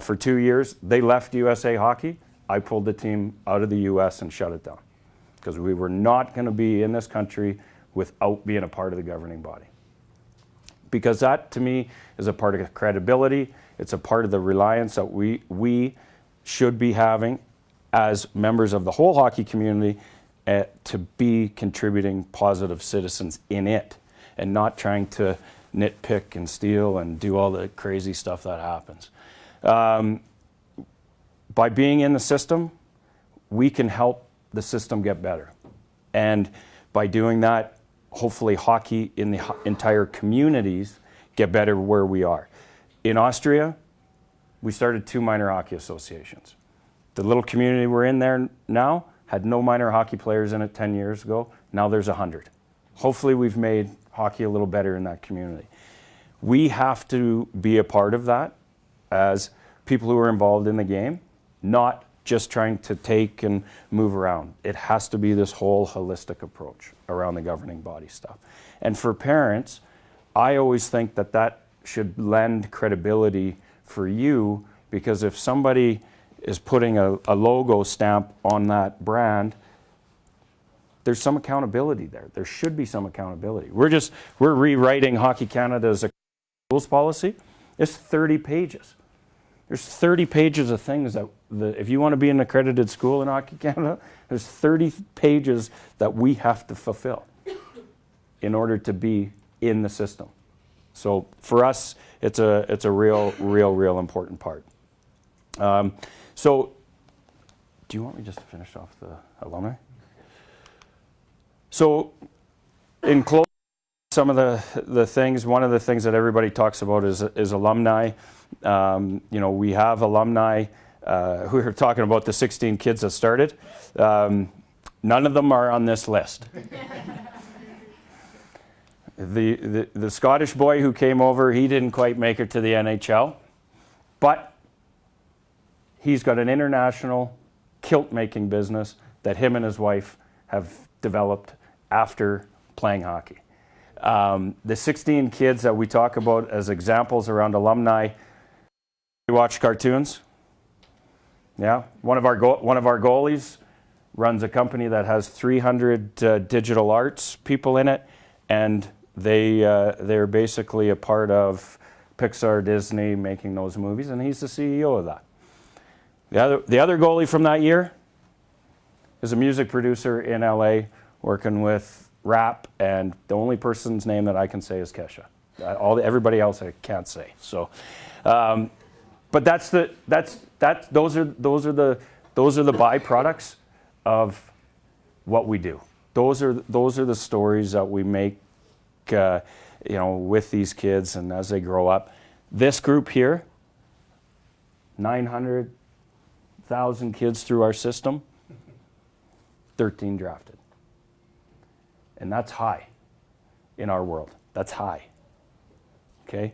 for 2 years. They left USA Hockey. I pulled the team out of the US and shut it down because we were not going to be in this country without being a part of the governing body. Because that, to me, is a part of credibility. It's a part of the reliance that we should be having as members of the whole hockey community to be contributing positive citizens in it and not trying to nitpick and steal and do all the crazy stuff that happens. By being in the system, we can help the system get better. And by doing that, hopefully hockey in the entire communities get better where we are. In Austria, we started 2 minor hockey associations. The little community we're in there now had no minor hockey players in it 10 years ago. Now there's 100. Hopefully we've made hockey a little better in that community. We have to be a part of that as people who are involved in the game, not just trying to take and move around. It has to be this whole holistic approach around the governing body stuff. And for parents, I always think that should lend credibility for you, because if somebody is putting a logo stamp on that brand, there's some accountability there. There should be some accountability. We're rewriting Hockey Canada's rules policy. It's 30 pages. There's 30 pages of things that, if you want to be an accredited school in Hockey Canada, there's 30 pages that we have to fulfill in order to be in the system. So for us, it's a real important part. So do you want me just to finish off the alumni? So in closing, some of the things, one of the things that everybody talks about is alumni. We have alumni. We were talking about the 16 kids that started. None of them are on this list. The Scottish boy who came over, he didn't quite make it to the NHL, but he's got an international kilt making business that him and his wife have developed after playing hockey. The 16 kids that we talk about as examples around alumni, you watch cartoons? Yeah, one of our goalies runs a company that has 300 digital arts people in it, and they're basically a part of Pixar, Disney, making those movies, and he's the CEO of that. The other goalie from that year is a music producer in LA working with rap, and the only person's name that I can say is Kesha. Everybody else I can't say. So, but those are the byproducts of what we do. Those are the stories that we make, with these kids and as they grow up. This group here, 900,000 kids through our system, 13 drafted. And that's high in our world. That's high. Okay?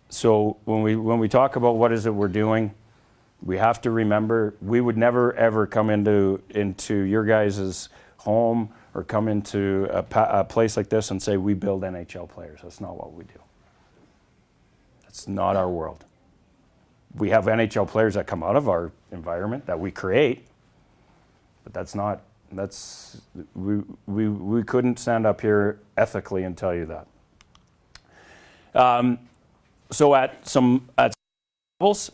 So when we talk about what is it we're doing, we have to remember we would never ever come into your guys' home or come into a place like this and say we build NHL players. That's not what we do. That's not our world. We have NHL players that come out of our environment that we create, But we couldn't stand up here ethically and tell you that. So at levels,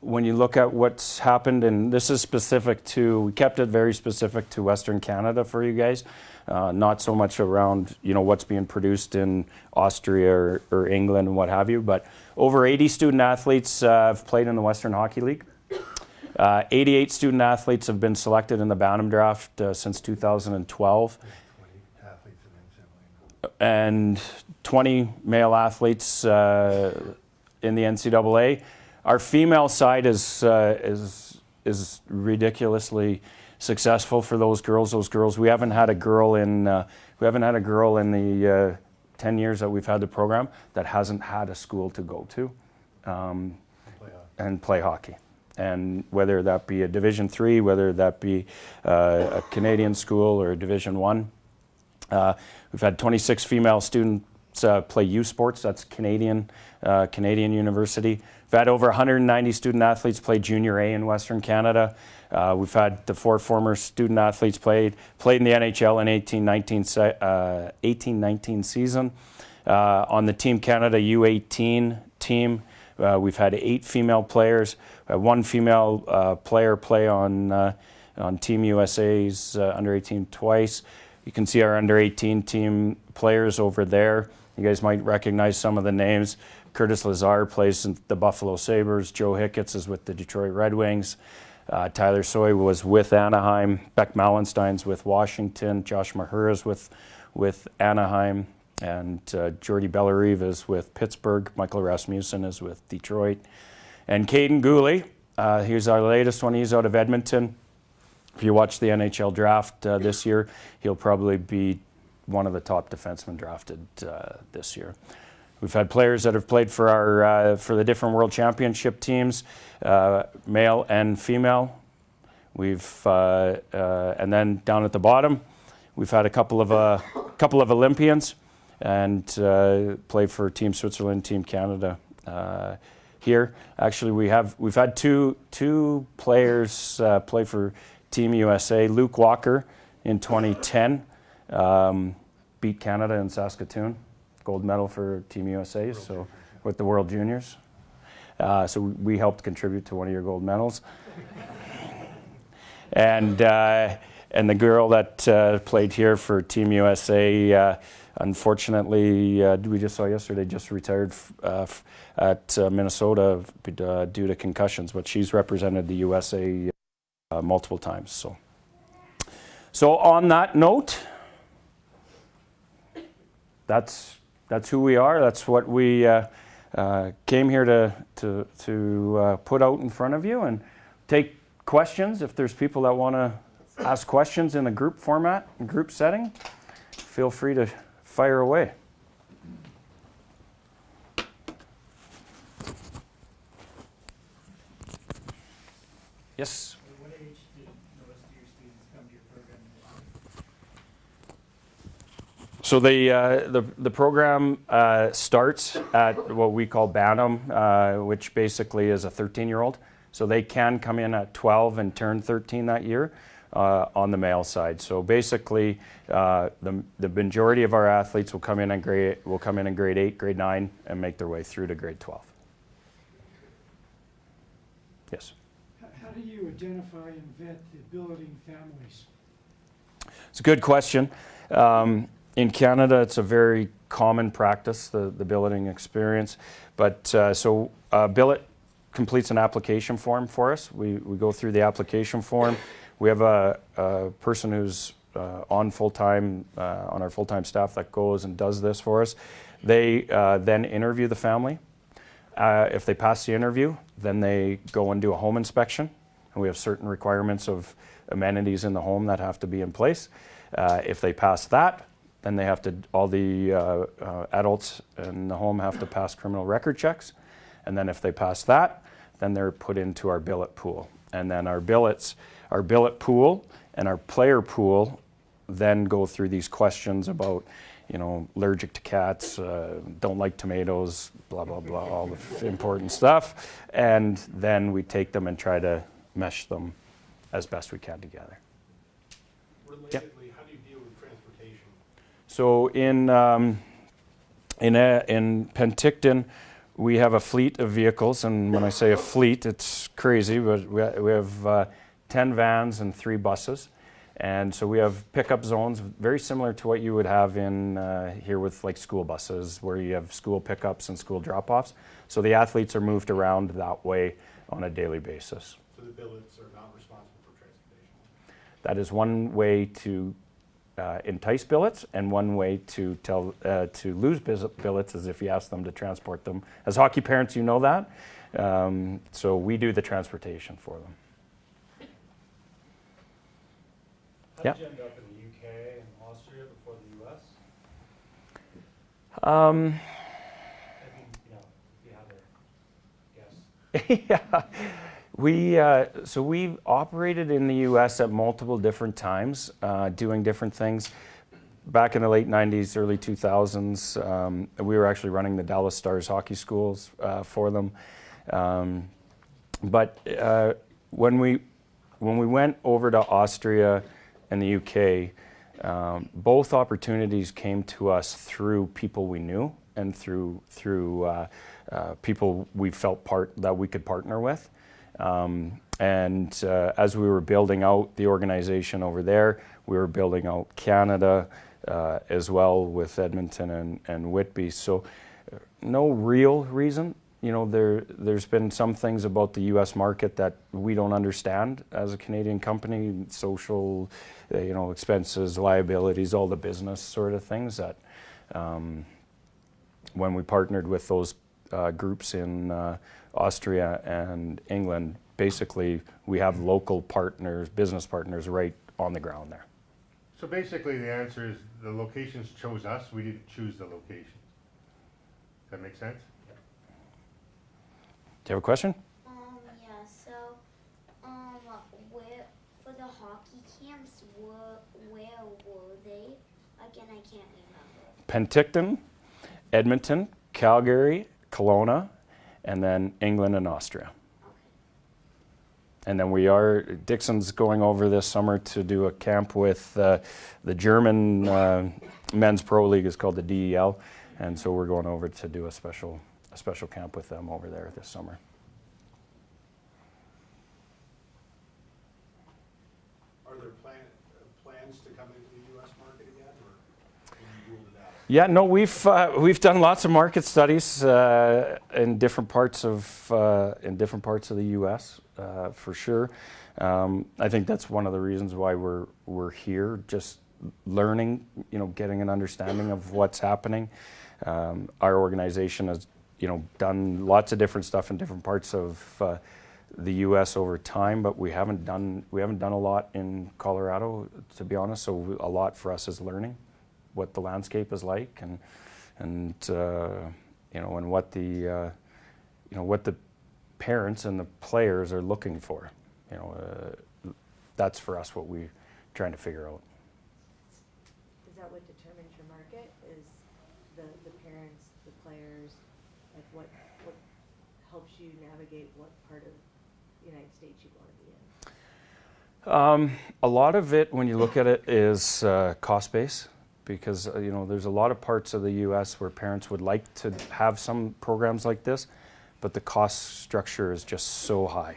when you look at what's happened, and this is specific to, we kept it very specific to Western Canada for you guys, not so much around what's being produced in Austria or England and what have you, but over 80 student athletes have played in the Western Hockey League. 88 student athletes have been selected in the Bantam draft since 2012. And 20 male athletes in the NCAA. Our female side is ridiculously successful for those girls. We haven't had a girl in the 10 years that we've had the program that hasn't had a school to go to and play hockey. And whether that be a Division III, whether that be a Canadian school or a Division I. We've had 26 female students play U Sports. That's Canadian university. We've had over 190 student athletes play Junior A in Western Canada. We've had the 4 former student athletes played in the NHL in 18-19 season. On the Team Canada U18 team, we've had 8 female players. 1 female player play on Team USA's under 18 twice. You can see our under 18 team players over there. You guys might recognize some of the names. Curtis Lazar plays in the Buffalo Sabres. Joe Hicketts is with the Detroit Red Wings. Tyler Soy was with Anaheim. Beck Mallenstein's with Washington. Josh Mahura's with Anaheim. And Jordy Bellerive is with Pittsburgh. Michael Rasmussen is with Detroit. And Caden Gooley, here's our latest one. He's out of Edmonton. If you watch the NHL draft this year, he'll probably be one of the top defensemen drafted this year. We've had players that have played for for the different World Championship teams, male and female. And then down at the bottom, we've had a couple of Olympians and play for Team Switzerland, Team Canada. Here, actually, we've had two players play for Team USA. Luke Walker in 2010 beat Canada in Saskatoon, gold medal for Team USA. So with the World Juniors, so we helped contribute to one of your gold medals. And the girl that played here for Team USA, unfortunately, we just saw yesterday, just retired at Minnesota due to concussions, but she's represented the USA multiple times. So on that note, that's who we are. That's what we came here to put out in front of you and take questions. If there's people that want to ask questions in a group format, group setting, feel free to fire away. Yes? At what age did most of your students come to your program? So the program starts at what we call Bantam, which basically is a 13-year-old. So they can come in at 12 and turn 13 that year on the male side. So basically, the majority of our athletes will come in in grade 8, grade 9, and make their way through to grade 12. Yes. How do you identify and vet the billeting families? It's a good question. In Canada, it's a very common practice, the billeting experience. But so Billet completes an application form for us. We go through the application form. We have a person who's on full-time, on our full-time staff that goes and does this for us. They then interview the family. If they pass the interview, then they go and do a home inspection. And we have certain requirements of amenities in the home that have to be in place. If they pass that, then they have to, all the adults in the home have to pass criminal record checks. And then if they pass that, then they're put into our billet pool. And then our billet pool and our player pool then go through these questions about, allergic to cats, don't like tomatoes, blah, blah, blah, all the important stuff. And then we take them and try to mesh them as best we can together. Relatedly, how do you deal with transportation? So in Penticton, we have a fleet of vehicles, and when I say a fleet, it's crazy, but we have 10 vans and 3 buses. And so we have pickup zones very similar to what you would have in here with like school buses, where you have school pickups and school drop-offs. So the athletes are moved around that way on a daily basis. So the billets are not responsible for transportation? That is one way to entice billets, and one way to lose billets is if you ask them to transport them. As hockey parents, you know that. So we do the transportation for them. How did you end up in the UK and Austria before the US? I mean, if you have a guess. Yeah, so we operated in the U.S. at multiple different times, doing different things. Back in the late 90s, early 2000s, we were actually running the Dallas Stars hockey schools for them. But when we went over to Austria and the UK, both opportunities came to us through people we knew and through people we felt that we could partner with. As we were building out the organization over there, we were building out Canada as well with Edmonton and Whitby. So no real reason. You know, there's been some things about the U.S. market that we don't understand as a Canadian company, social, expenses, liabilities, all the business sort of things that when we partnered with those groups in Austria and England, basically we have local partners, business partners right on the ground there. So basically the answer is the locations chose us, we didn't choose the location. Does that make sense? Do you have a question? Yeah, so, where, for the hockey camps, where were they? Again, I can't remember. Penticton, Edmonton, Calgary, Kelowna, and then England and Austria. Okay. And then Dixon's going over this summer to do a camp with the German men's pro league is called the DEL. And so we're going over to do a special camp with them over there this summer. Are there plans to come into the U.S. market again, or have you ruled it out? Yeah, no, we've done lots of market studies in different parts of the U.S. For sure. I think that's one of the reasons why we're here, just learning, getting an understanding of what's happening. Our organization has done lots of different stuff in different parts of the U.S. over time, but we haven't done a lot in Colorado, to be honest. So a lot for us is learning what the landscape is like, and what the parents and the players are looking for. That's for us what we're trying to figure out. Is that what determines your market? Is the parents, the players, like what helps you navigate what part of the United States you want to be in? A lot of it, when you look at it, is cost base, because there's a lot of parts of the U.S. where parents would like to have some programs like this, but the cost structure is just so high.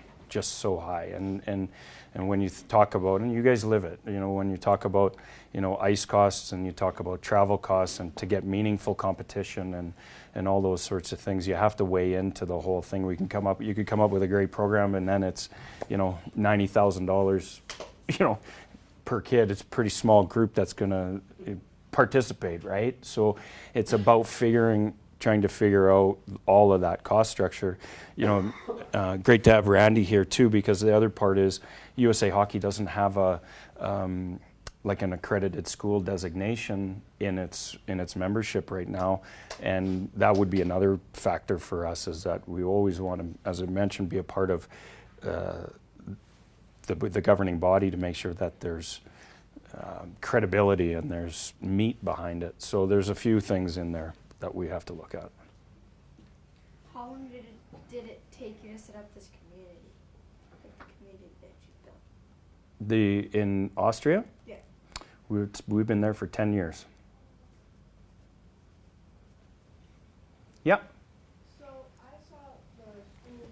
And when you talk about, and you guys live it, when you talk about, ice costs, and you talk about travel costs, and to get meaningful competition and all those sorts of things, you have to weigh into the whole thing. You could come up with a great program, and then it's, $90,000, per kid. It's a pretty small group that's going to participate, right? So it's about trying to figure out all of that cost structure. Great to have Randy here too, because the other part is USA Hockey doesn't have like an accredited school designation in its membership right now, and that would be another factor for us, is that we always want to, as I mentioned, be a part of the governing body to make sure that there's credibility and there's meat behind it. So there's a few things in there that we have to look at. How long did it take you to set up this community? Like the community that you built? In Austria? Yeah. We've been there for 10 years. Yeah. So I saw the school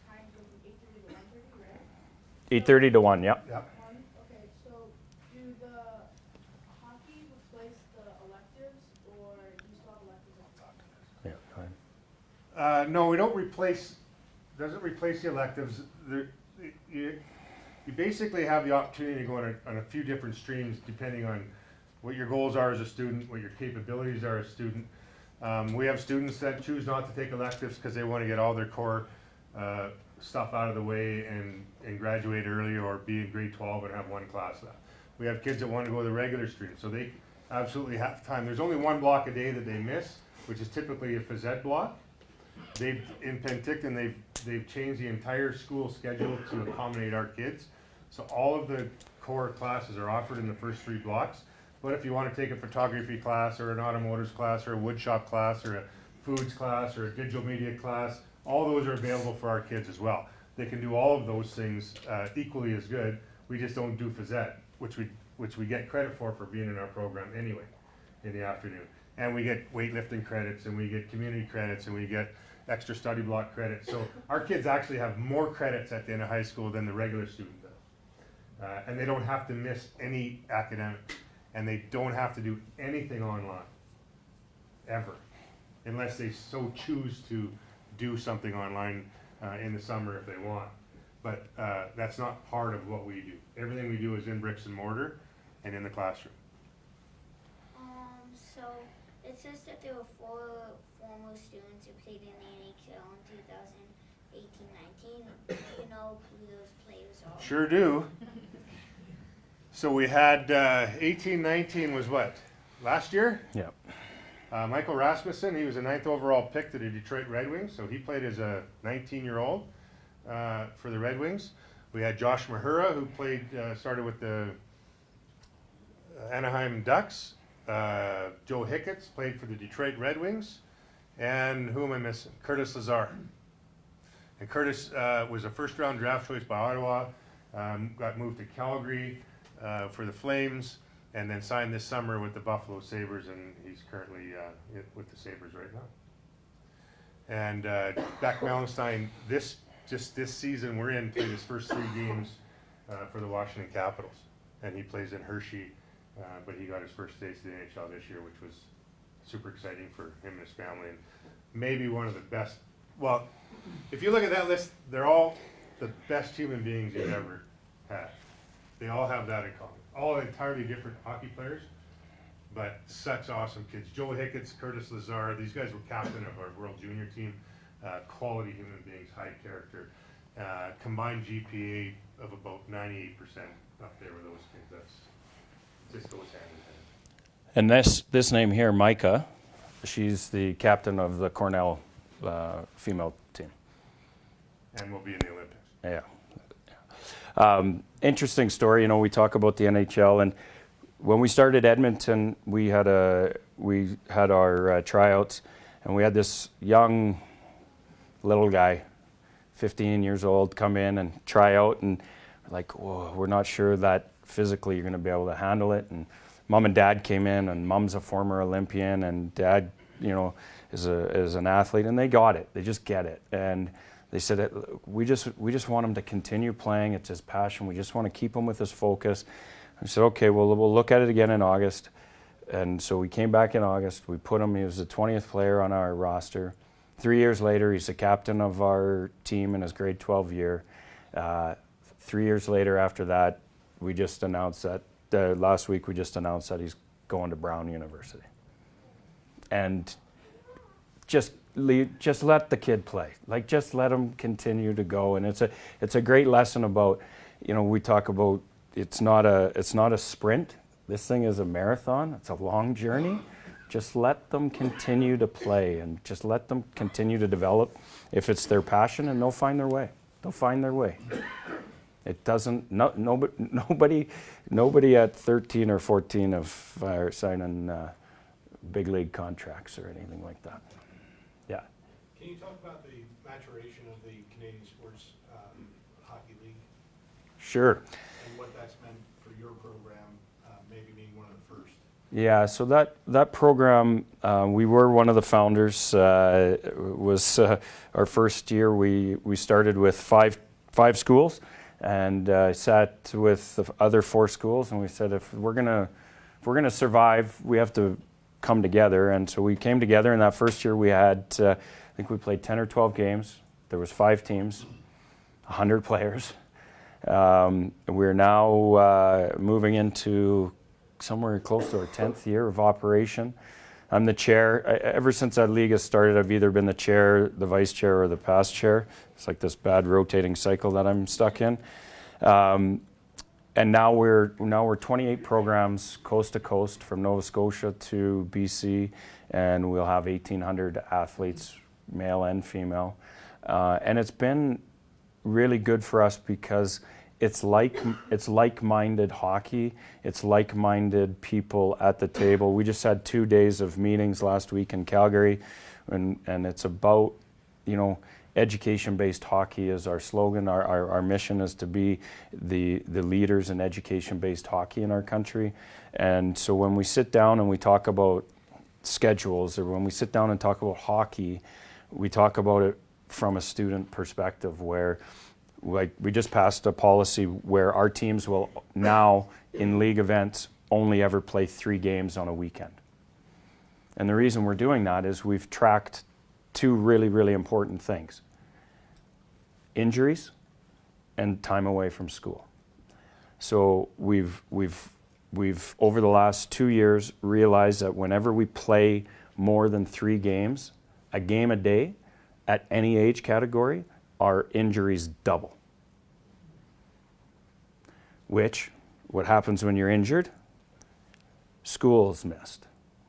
times from 8:30 to 1:30, right? 8:30 to 1, yeah. Yep. Okay, so do the hockey replace the electives, or do you still have electives at the Yeah, go ahead. No, we don't replace, doesn't replace the electives. You basically have the opportunity to go on a few different streams depending on what your goals are as a student, what your capabilities are as a student. We have students that choose not to take electives because they want to get all their core stuff out of the way and graduate early or be in grade 12 and have one class left. We have kids that want to go to the regular stream, so they absolutely have time. There's only one block a day that they miss, which is typically a phys ed block. In Penticton, they've changed the entire school schedule to accommodate our kids. So all of the core classes are offered in the first 3 blocks. But if you want to take a photography class or an automotives class or a woodshop class or a foods class or a digital media class, all those are available for our kids as well. They can do all of those things equally as good. We just don't do phys ed, which we get credit for being in our program anyway in the afternoon. And we get weightlifting credits and we get community credits and we get extra study block credits. So our kids actually have more credits at the end of high school than the regular student does. And they don't have to miss any academics. And they don't have to do anything online, ever, unless they so choose to do something online in the summer if they want. But that's not part of what we do. Everything we do is in bricks and mortar and in the classroom. So it says that there were 4 former students who played in the NHL in 2018-19. Do you know who those players are? Sure do. So we had 18-19 was what? Last year? Yeah. Michael Rasmussen, he was a 9th overall pick to the Detroit Red Wings, so he played as a 19-year-old for the Red Wings. We had Josh Mahura, who started with the Anaheim Ducks. Joe Hicketts played for the Detroit Red Wings. And who am I missing? Curtis Lazar. And Curtis was a first-round draft choice by Ottawa, got moved to Calgary for the Flames, and then signed this summer with the Buffalo Sabres, and he's currently with the Sabres right now. And Beck Melenstein, this season we're in, played his first 3 games for the Washington Capitals, and he plays in Hershey, but he got his first taste of the NHL this year, which was super exciting for him and his family, and maybe one of the best. Well, if you look at that list, they're all the best human beings you've ever had. They all have that in common. All entirely different hockey players, but such awesome kids. Joe Hicketts, Curtis Lazar, these guys were captain of our World Junior team. Quality human beings, high character. Combined GPA of about 98% up there with those kids. That's just goes hand in hand. And this name here, Micah, she's the captain of the Cornell female team. And we'll be in the Olympics. Yeah. Interesting story. We talk about the NHL, and when we started Edmonton, we had our tryouts, and we had this young little guy, 15 years old, come in and try out, and like, whoa, we're not sure that physically you're going to be able to handle it. And mom and dad came in, and mom's a former Olympian, and dad, is an athlete, and they got it. They just get it, and they said, we just want him to continue playing. It's his passion. We just want to keep him with his focus. I said, okay, well, we'll look at it again in August. And so we came back in August. We put him, he was the 20th player on our roster. 3 years later, he's the captain of our team in his grade 12 year. 3 years later after that, we just announced that, last week we just announced that he's going to Brown University. And just let the kid play. Like, just let him continue to go. And it's a great lesson about, we talk about it's not a sprint. This thing is a marathon. It's a long journey. Just let them continue to play and just let them continue to develop. If it's their passion, and they'll find their way. They'll find their way. It doesn't. Nobody at 13 or 14 are signing big league contracts or anything like that. Yeah. Can you talk about the maturation of the Canadian Sports Hockey League Sure. and what that's meant for your program, maybe being one of Yeah, so that program, we were one of the founders. It was our first year. We started with five schools, and sat with the other 4 schools, and we said if we're gonna survive, we have to come together. And so we came together. And that first year we had, I think we played 10 or 12 games. There was 5 teams, 100 players. We're now moving into somewhere close to our 10th year of operation. I'm the chair. Ever since that league has started, I've either been the chair, the vice chair, or the past chair. It's like this bad rotating cycle that I'm stuck in. And now we're 28 programs coast to coast from Nova Scotia to BC, and we'll have 1,800 athletes, male and female. And it's been really good for us because it's like-minded hockey. It's like-minded people at the table. We just had 2 days of meetings last week in Calgary, and it's about, education-based hockey is our slogan. Our mission is to be the leaders in education-based hockey in our country. And so when we sit down and we talk about schedules, or when we sit down and talk about hockey, we talk about it from a student perspective, where like we just passed a policy where our teams will now in league events only ever play 3 games on a weekend. And the reason we're doing that is we've tracked 2 really, really important things: injuries and time away from school. So we've over the last 2 years realized that whenever we play more than 3 games, a game a day at any age category, our injuries double. What happens when you're injured? School's missed.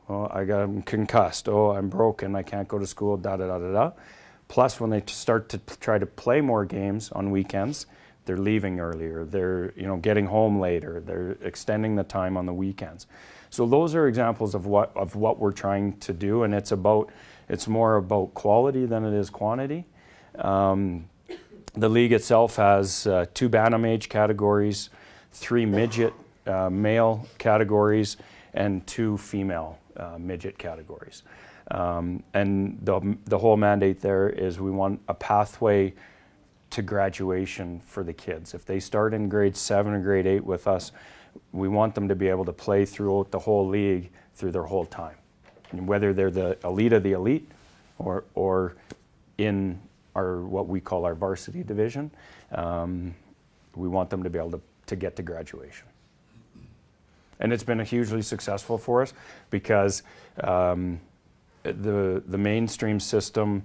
Oh, I'm concussed. Oh, I'm broken. I can't go to school, da-da-da-da-da. Plus, when they start to try to play more games on weekends, they're leaving earlier. They're getting home later. They're extending the time on the weekends. So those are examples of what we're trying to do, and it's more about quality than it is quantity. The league itself has 2 bantam age categories, 3 midget male categories, and 2 female midget categories. And the whole mandate there is we want a pathway to graduation for the kids. If they start in grade 7 or grade 8 with us, we want them to be able to play throughout the whole league through their whole time. And whether they're the elite of the elite or in our what we call our varsity division, we want them to be able to get to graduation. And it's been hugely successful for us because the mainstream system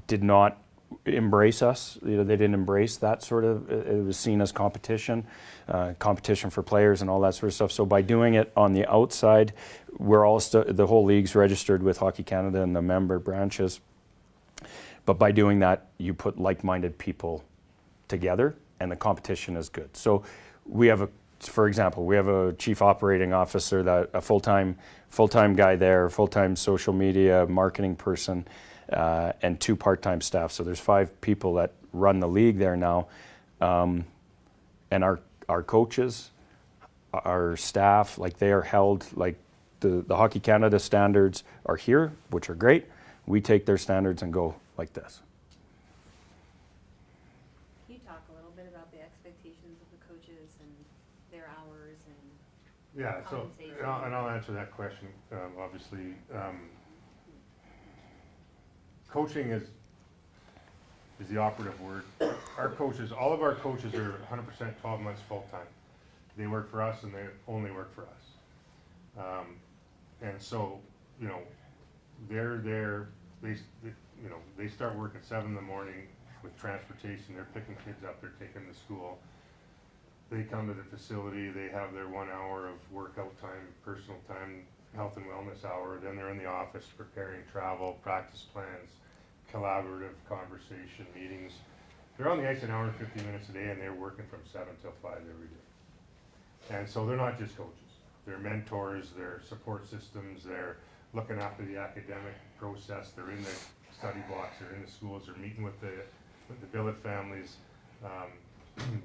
did not embrace us. They didn't embrace that sort of. It was seen as competition for players and all that sort of stuff. So by doing it on the outside, we're all the whole league's registered with Hockey Canada and the member branches. But by doing that, you put like-minded people together, and the competition is good. So we have for example, we have a chief operating officer, a full-time guy there, full-time social media marketing person, and 2 part-time staff. So there's 5 people that run the league there now, and our coaches, our staff, like they are held like the Hockey Canada standards are here, which are great. We take their standards and go like this. Can you talk a little bit about the expectations of the coaches and their hours and Yeah, so, compensation? and I'll answer that question, obviously. Coaching is the operative word. All of our coaches are 100% 12 months full-time. They work for us and they only work for us. And so, they're there, they start work at 7 in the morning with transportation. They're picking kids up, they're taking them to school. They come to the facility, they have their 1 hour of workout time, personal time, health and wellness hour. Then they're in the office preparing travel, practice plans, collaborative conversation, meetings. They're on the ice an hour and 50 minutes a day, and they're working from 7 till 5 every day. And so they're not just coaches. They're mentors, they're support systems, they're looking after the academic process, they're in the study blocks, they're in the schools, they're meeting with the billet families.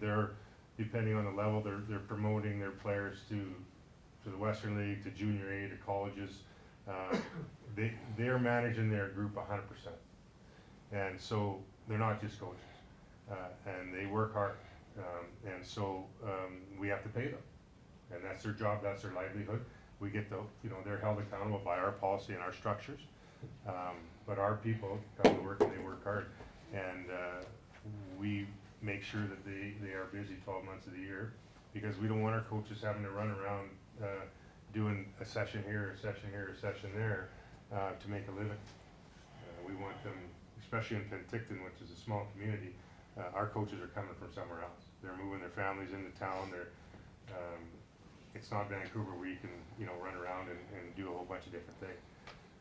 They're, depending on the level, they're promoting their players to to the Western League, to junior A, to colleges. They're managing their group 100%. And so they're not just coaches. And they work hard. And so we have to pay them. And that's their job, that's their livelihood. We get the, they're held accountable by our policy and our structures. But our people come to work and they work hard. And we make sure that they are busy 12 months of the year, because we don't want our coaches having to run around doing a session here, a session here, a session there to make a living. We want them, especially in Penticton, which is a small community, our coaches are coming from somewhere else. They're moving their families into town. It's not Vancouver where you can run around and do a whole bunch of different things.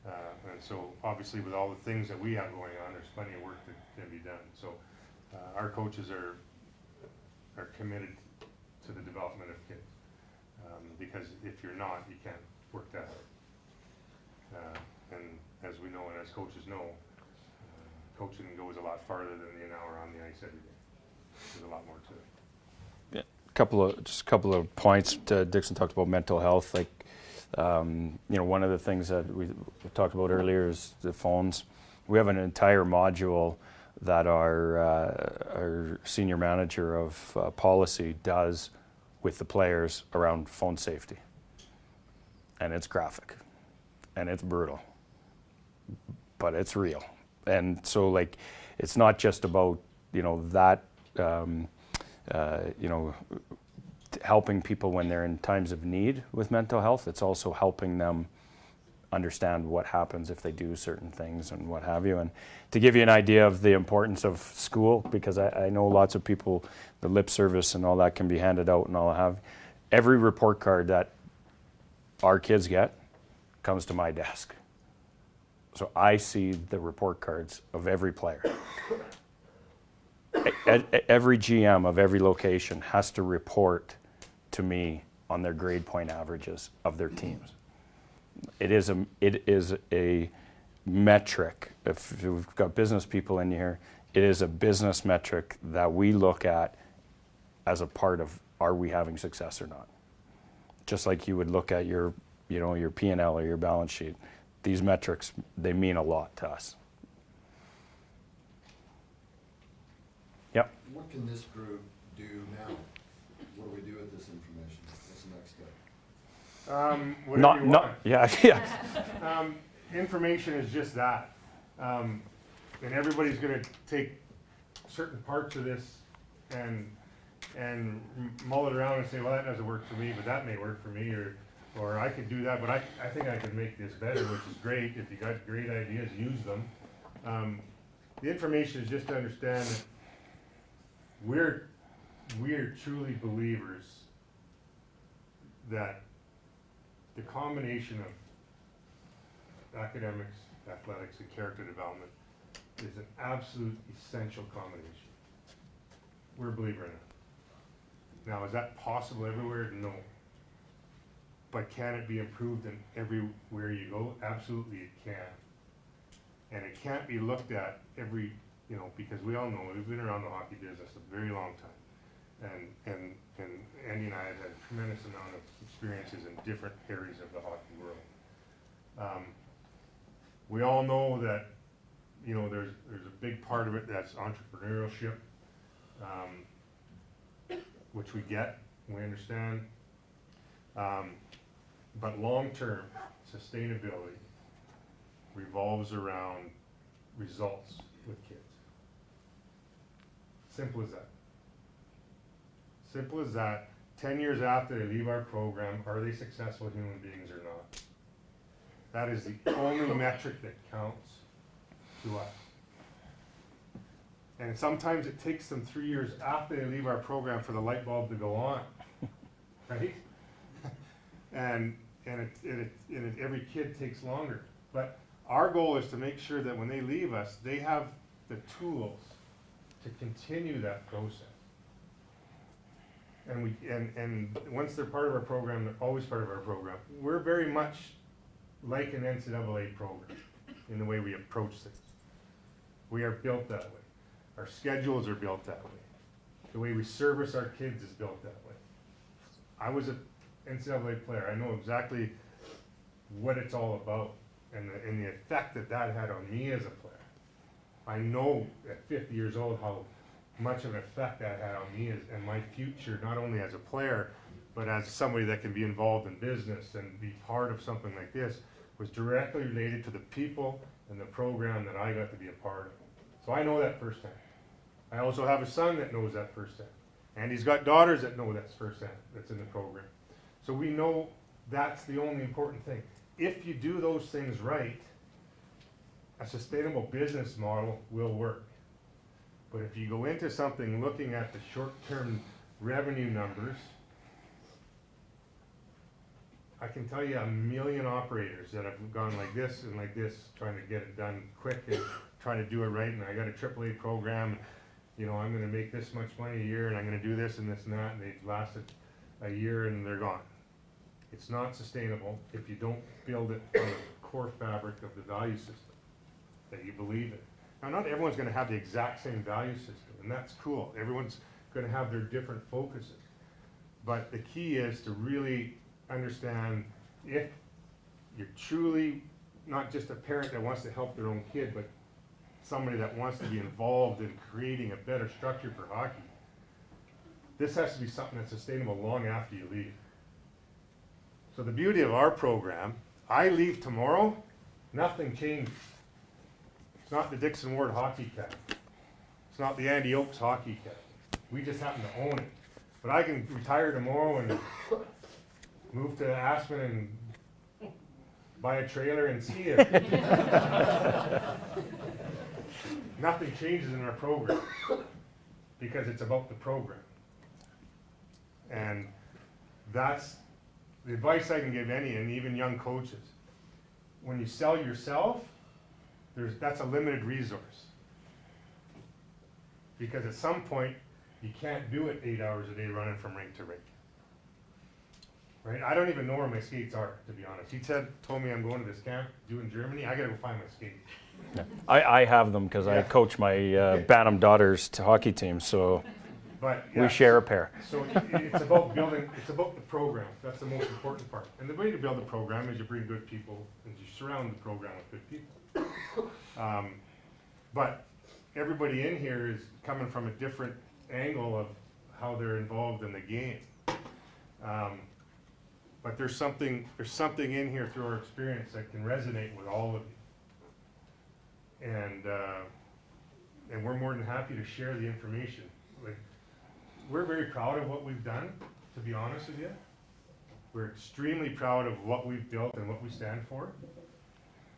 And so obviously with all the things that we have going on, there's plenty of work that can be done. So our coaches are committed to the development of kids, because if you're not, you can't work that hard. And as we know, and as coaches know, coaching goes a lot farther than an hour on the ice every day. There's a lot more to it. Just a couple of points. Dixon talked about mental health. Like, one of the things that we talked about earlier is the phones. We have an entire module that our senior manager of policy does with the players around phone safety. And it's graphic, and it's brutal, but it's real. And so, like, it's not just about, that, helping people when they're in times of need with mental health. It's also helping them understand what happens if they do certain things and what have you. And to give you an idea of the importance of school, because I know lots of people, the lip service and all that can be handed out and all have. Every report card that our kids get comes to my desk. So I see the report cards of every player. Every GM of every location has to report to me on their grade point averages of their teams. It is a metric. If we've got business people in here, it is a business metric that we look at as a part of, are we having success or not? Just like you would look at your P&L or your balance sheet. These metrics, they mean a lot to us. Yep. What can this group do now? What do we do with this information? What's the next step? Whatever you want. Yeah. Information is just that. And everybody's going to take certain parts of this and mull it around and say, well, that doesn't work for me, but that may work for me, or I could do that, but I think I could make this better, which is great. If you got great ideas, use them. The information is just to understand that we're truly believers that the combination of academics, athletics, and character development is an absolute essential combination. We're a believer in it. Now, is that possible everywhere? No. But can it be improved in everywhere you go? Absolutely it can. And it can't be looked at because we all know, we've been around the hockey business a very long time. And Andy and I have had a tremendous amount of experiences in different areas of the hockey world. We all know that, there's a big part of it that's entrepreneurship, which we get, we understand. But long-term sustainability revolves around results with kids. Simple as that. Simple as that. 10 years after they leave our program, are they successful human beings or not? That is the only metric that counts to us. And sometimes it takes them 3 years after they leave our program for the light bulb to go on, right? And every kid takes longer. But our goal is to make sure that when they leave us, they have the tools to continue that process. And once they're part of our program, they're always part of our program. We're very much like an NCAA program in the way we approach things. We are built that way. Our schedules are built that way. The way we service our kids is built that way. I was a NCAA player. I know exactly what it's all about and the effect that that had on me as a player. I know at 50 years old how much of an effect that had on me and my future, not only as a player, but as somebody that can be involved in business and be part of something like this, was directly related to the people and the program that I got to be a part of. So I know that firsthand. I also have a son that knows that firsthand. And he's got daughters that know that firsthand, that's in the program. So we know that's the only important thing. If you do those things right, a sustainable business model will work. But if you go into something looking at the short-term revenue numbers, I can tell you a million operators that have gone like this and like this, trying to get it done quick and trying to do it right, and I got a AAA program, you know, I'm gonna make this much money a year and I'm gonna do this and this and that, and they've lasted a year and they're gone. It's not sustainable if you don't build it on the core fabric of the value system that you believe in. Now, not everyone's gonna have the exact same value system, and that's cool. Everyone's gonna have their different focuses. But the key is to really understand if you're truly not just a parent that wants to help their own kid, but somebody that wants to be involved in creating a better structure for hockey, this has to be something that's sustainable long after you leave. So the beauty of our program, I leave tomorrow, nothing changes. It's not the Dixon Ward Hockey Academy. It's not the Andy Oaks Hockey Academy. We just happen to own it. But I can retire tomorrow and move to Aspen and buy a trailer and see it. Nothing changes in our program because it's about the program. And that's the advice I can give any, and even young coaches. When you sell yourself, that's a limited resource. Because at some point, you can't do it 8 hours a day running from rink to rink. Right? I don't even know where my skates are, to be honest. He told me I'm going to this camp, in Germany. I gotta go find my skates. Yeah. I have them because I coach my Bantam daughters to hockey team, so But we share a pair. So it's about building, it's about the program. That's the most important part. And the way to build a program is you bring good people and you surround the program with good people. But everybody in here is coming from a different angle of how they're involved in the game. But there's something in here through our experience that can resonate with all of you. And we're more than happy to share the information. Like, we're very proud of what we've done, to be honest with you. We're extremely proud of what we've built and what we stand for.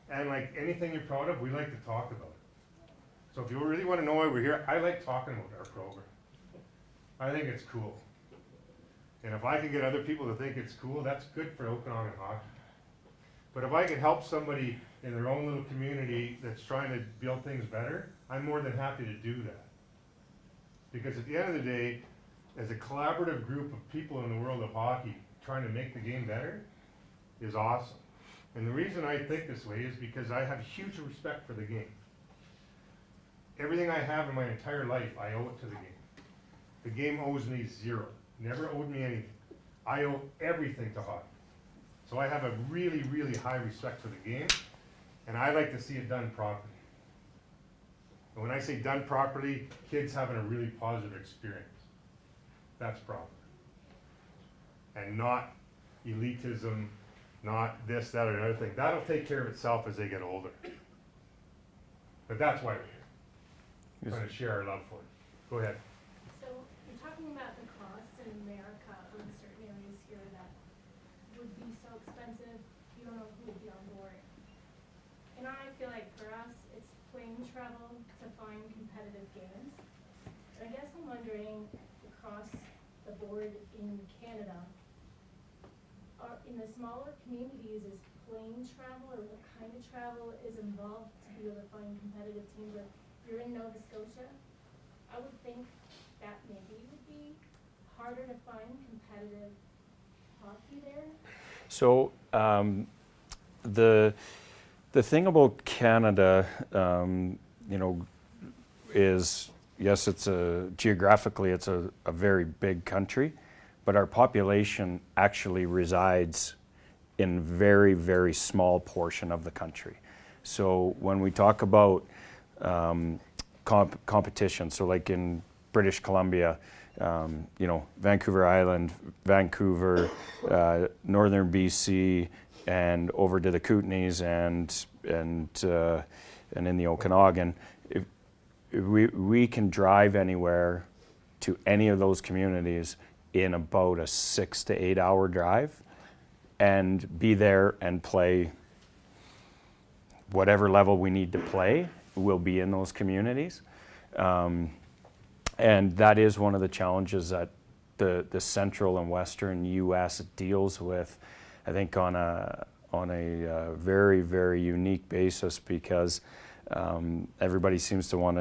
And like anything you're proud of, we like to talk about it. So if you really want to know why we're here, I like talking about our program. I think it's cool. And if I can get other people to think it's cool, that's good for Okanagan hockey. But if I can help somebody in their own little community that's trying to build things better, I'm more than happy to do that. Because at the end of the day, as a collaborative group of people in the world of hockey trying to make the game better is awesome. And the reason I think this way is because I have huge respect for the game. Everything I have in my entire life, I owe it to the game. The game owes me zero. Never owed me anything. I owe everything to hockey. So I have a really, really high respect for the game, and I like to see it done properly. And when I say done properly, kids having a really positive experience. That's proper. And not elitism, not this, that, or another thing. That'll take care of itself as they get older. But that's why we're here. Trying to share our love for it. Go ahead. So you're talking about the cost in America in certain areas here that would be so expensive, you don't know who would be on board. And I feel like for us, it's plane travel to find competitive games. And I guess I'm wondering, across the board in Canada, in the smaller communities, is plane travel or what kind of travel is involved to be able to find competitive teams? Like, you're in Nova Scotia, I would think that maybe would be harder to find competitive hockey there. So the thing about Canada, you know, is yes, it's geographically it's a very big country, but our population actually resides in very, very small portion of the country. So when we talk about competition, so like in British Columbia, you know, Vancouver Island, Vancouver, northern BC, and over to the Kootenays and in the Okanagan, we can drive anywhere to any of those communities in about a 6 to 8 hour drive and be there and play whatever level we need to play. We'll be in those communities. And that is one of the challenges that the central and western U.S. deals with, I think, on a very, very unique basis, because everybody seems to want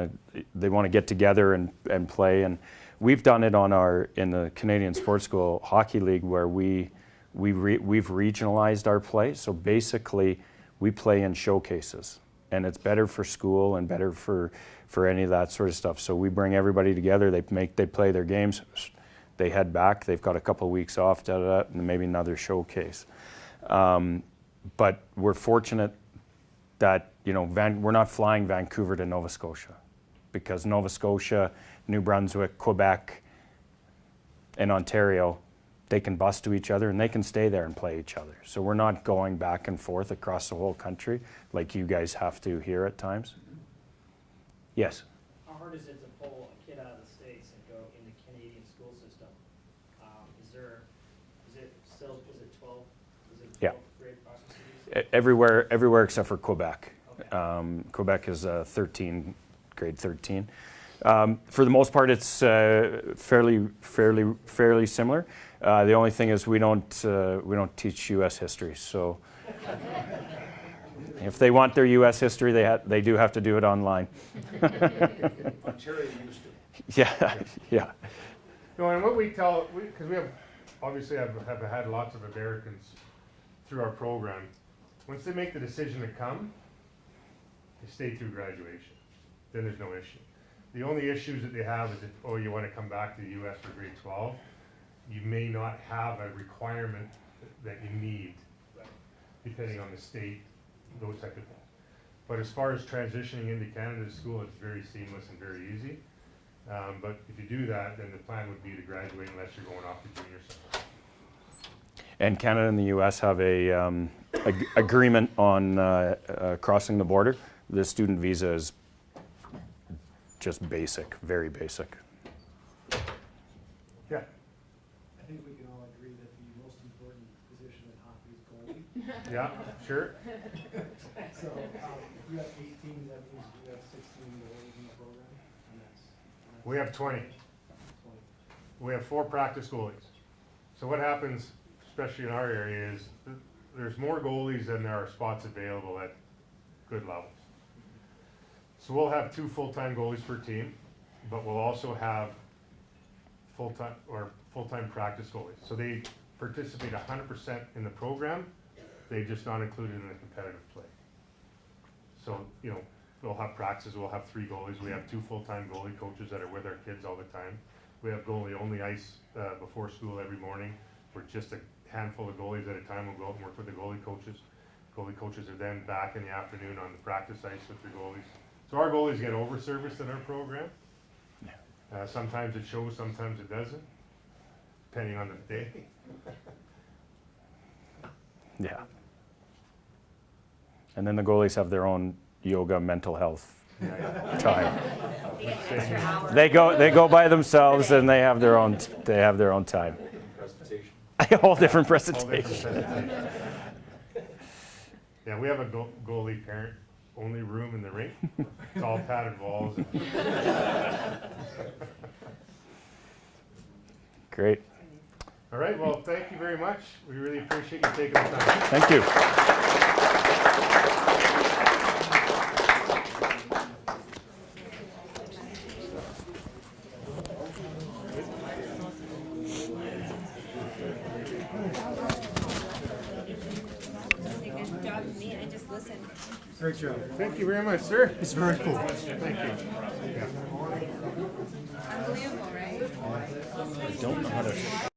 to get together and play. And we've done it in the Canadian Sports School Hockey League, where we've regionalized our play. So basically, we play in showcases, and it's better for school and better for any of that sort of stuff. So we bring everybody together. They play their games. They head back. They've got a couple of weeks off, and maybe another showcase. But we're fortunate that, you know, we're not flying Vancouver to Nova Scotia, because Nova Scotia, New Brunswick, Quebec, and Ontario, they can bus to each other and they can stay there and play each other. So we're not going back and forth across the whole country like you guys have to here at times. Yes? How hard is it to pull a kid out of the States and go in the Canadian school system? Is it 12 Yeah. grade processes? Everywhere except for Quebec. Okay. Quebec is 13, grade 13. For the most part, it's fairly similar. The only thing is we don't teach U.S. history. So if they want their U.S. history, they do have to do it online. Ontario used to. Yeah, yeah. No, and what we tell, because we have obviously have had lots of Americans through our program. Once they make the decision to come, they stay through graduation. Then there's no issue. The only issues that they have is if, oh, you want to come back to the U.S. for grade 12, you may not have a requirement that you need, depending on the state, those type of things. But as far as transitioning into Canada school, it's very seamless and very easy. But if you do that, then the plan would be to graduate unless you're going off to junior somewhere. And Canada and the U.S. have a agreement on crossing the border. The student visa is just basic, very basic. Yeah. I think we can all agree that the most important position in hockey is goalie. Yeah, sure. So, you have 18, that means you have 16 goalies in the program, and that's We have 20. 20. We have 4 practice goalies. So what happens, especially in our area, is there's more goalies than there are spots available at good levels. So we'll have 2 full-time goalies per team, but we'll also have full-time practice goalies. So they participate 100% in the program. They're just not included in the competitive play. So, you know, we'll have practices, we'll have 3 goalies. We have 2 full-time goalie coaches that are with our kids all the time. We have goalie-only ice before school every morning. We're just a handful of goalies at a time. We'll go out and work with the goalie coaches. Goalie coaches are then back in the afternoon on the practice ice with the goalies. So our goalies get over-serviced in our program. Sometimes it shows, sometimes it doesn't, depending on the day. Yeah. And then the goalies have their own yoga, mental health time. They go by themselves, and they have their own time. Presentation. A whole different presentation. Yeah, we have a goalie parent only room in the rink. It's all padded walls. Great. All right, well, thank you very much. We really appreciate you taking the time. Thank you. Great job. Thank you very much, sir. It's very cool. Thank you. Unbelievable, right? I don't know how to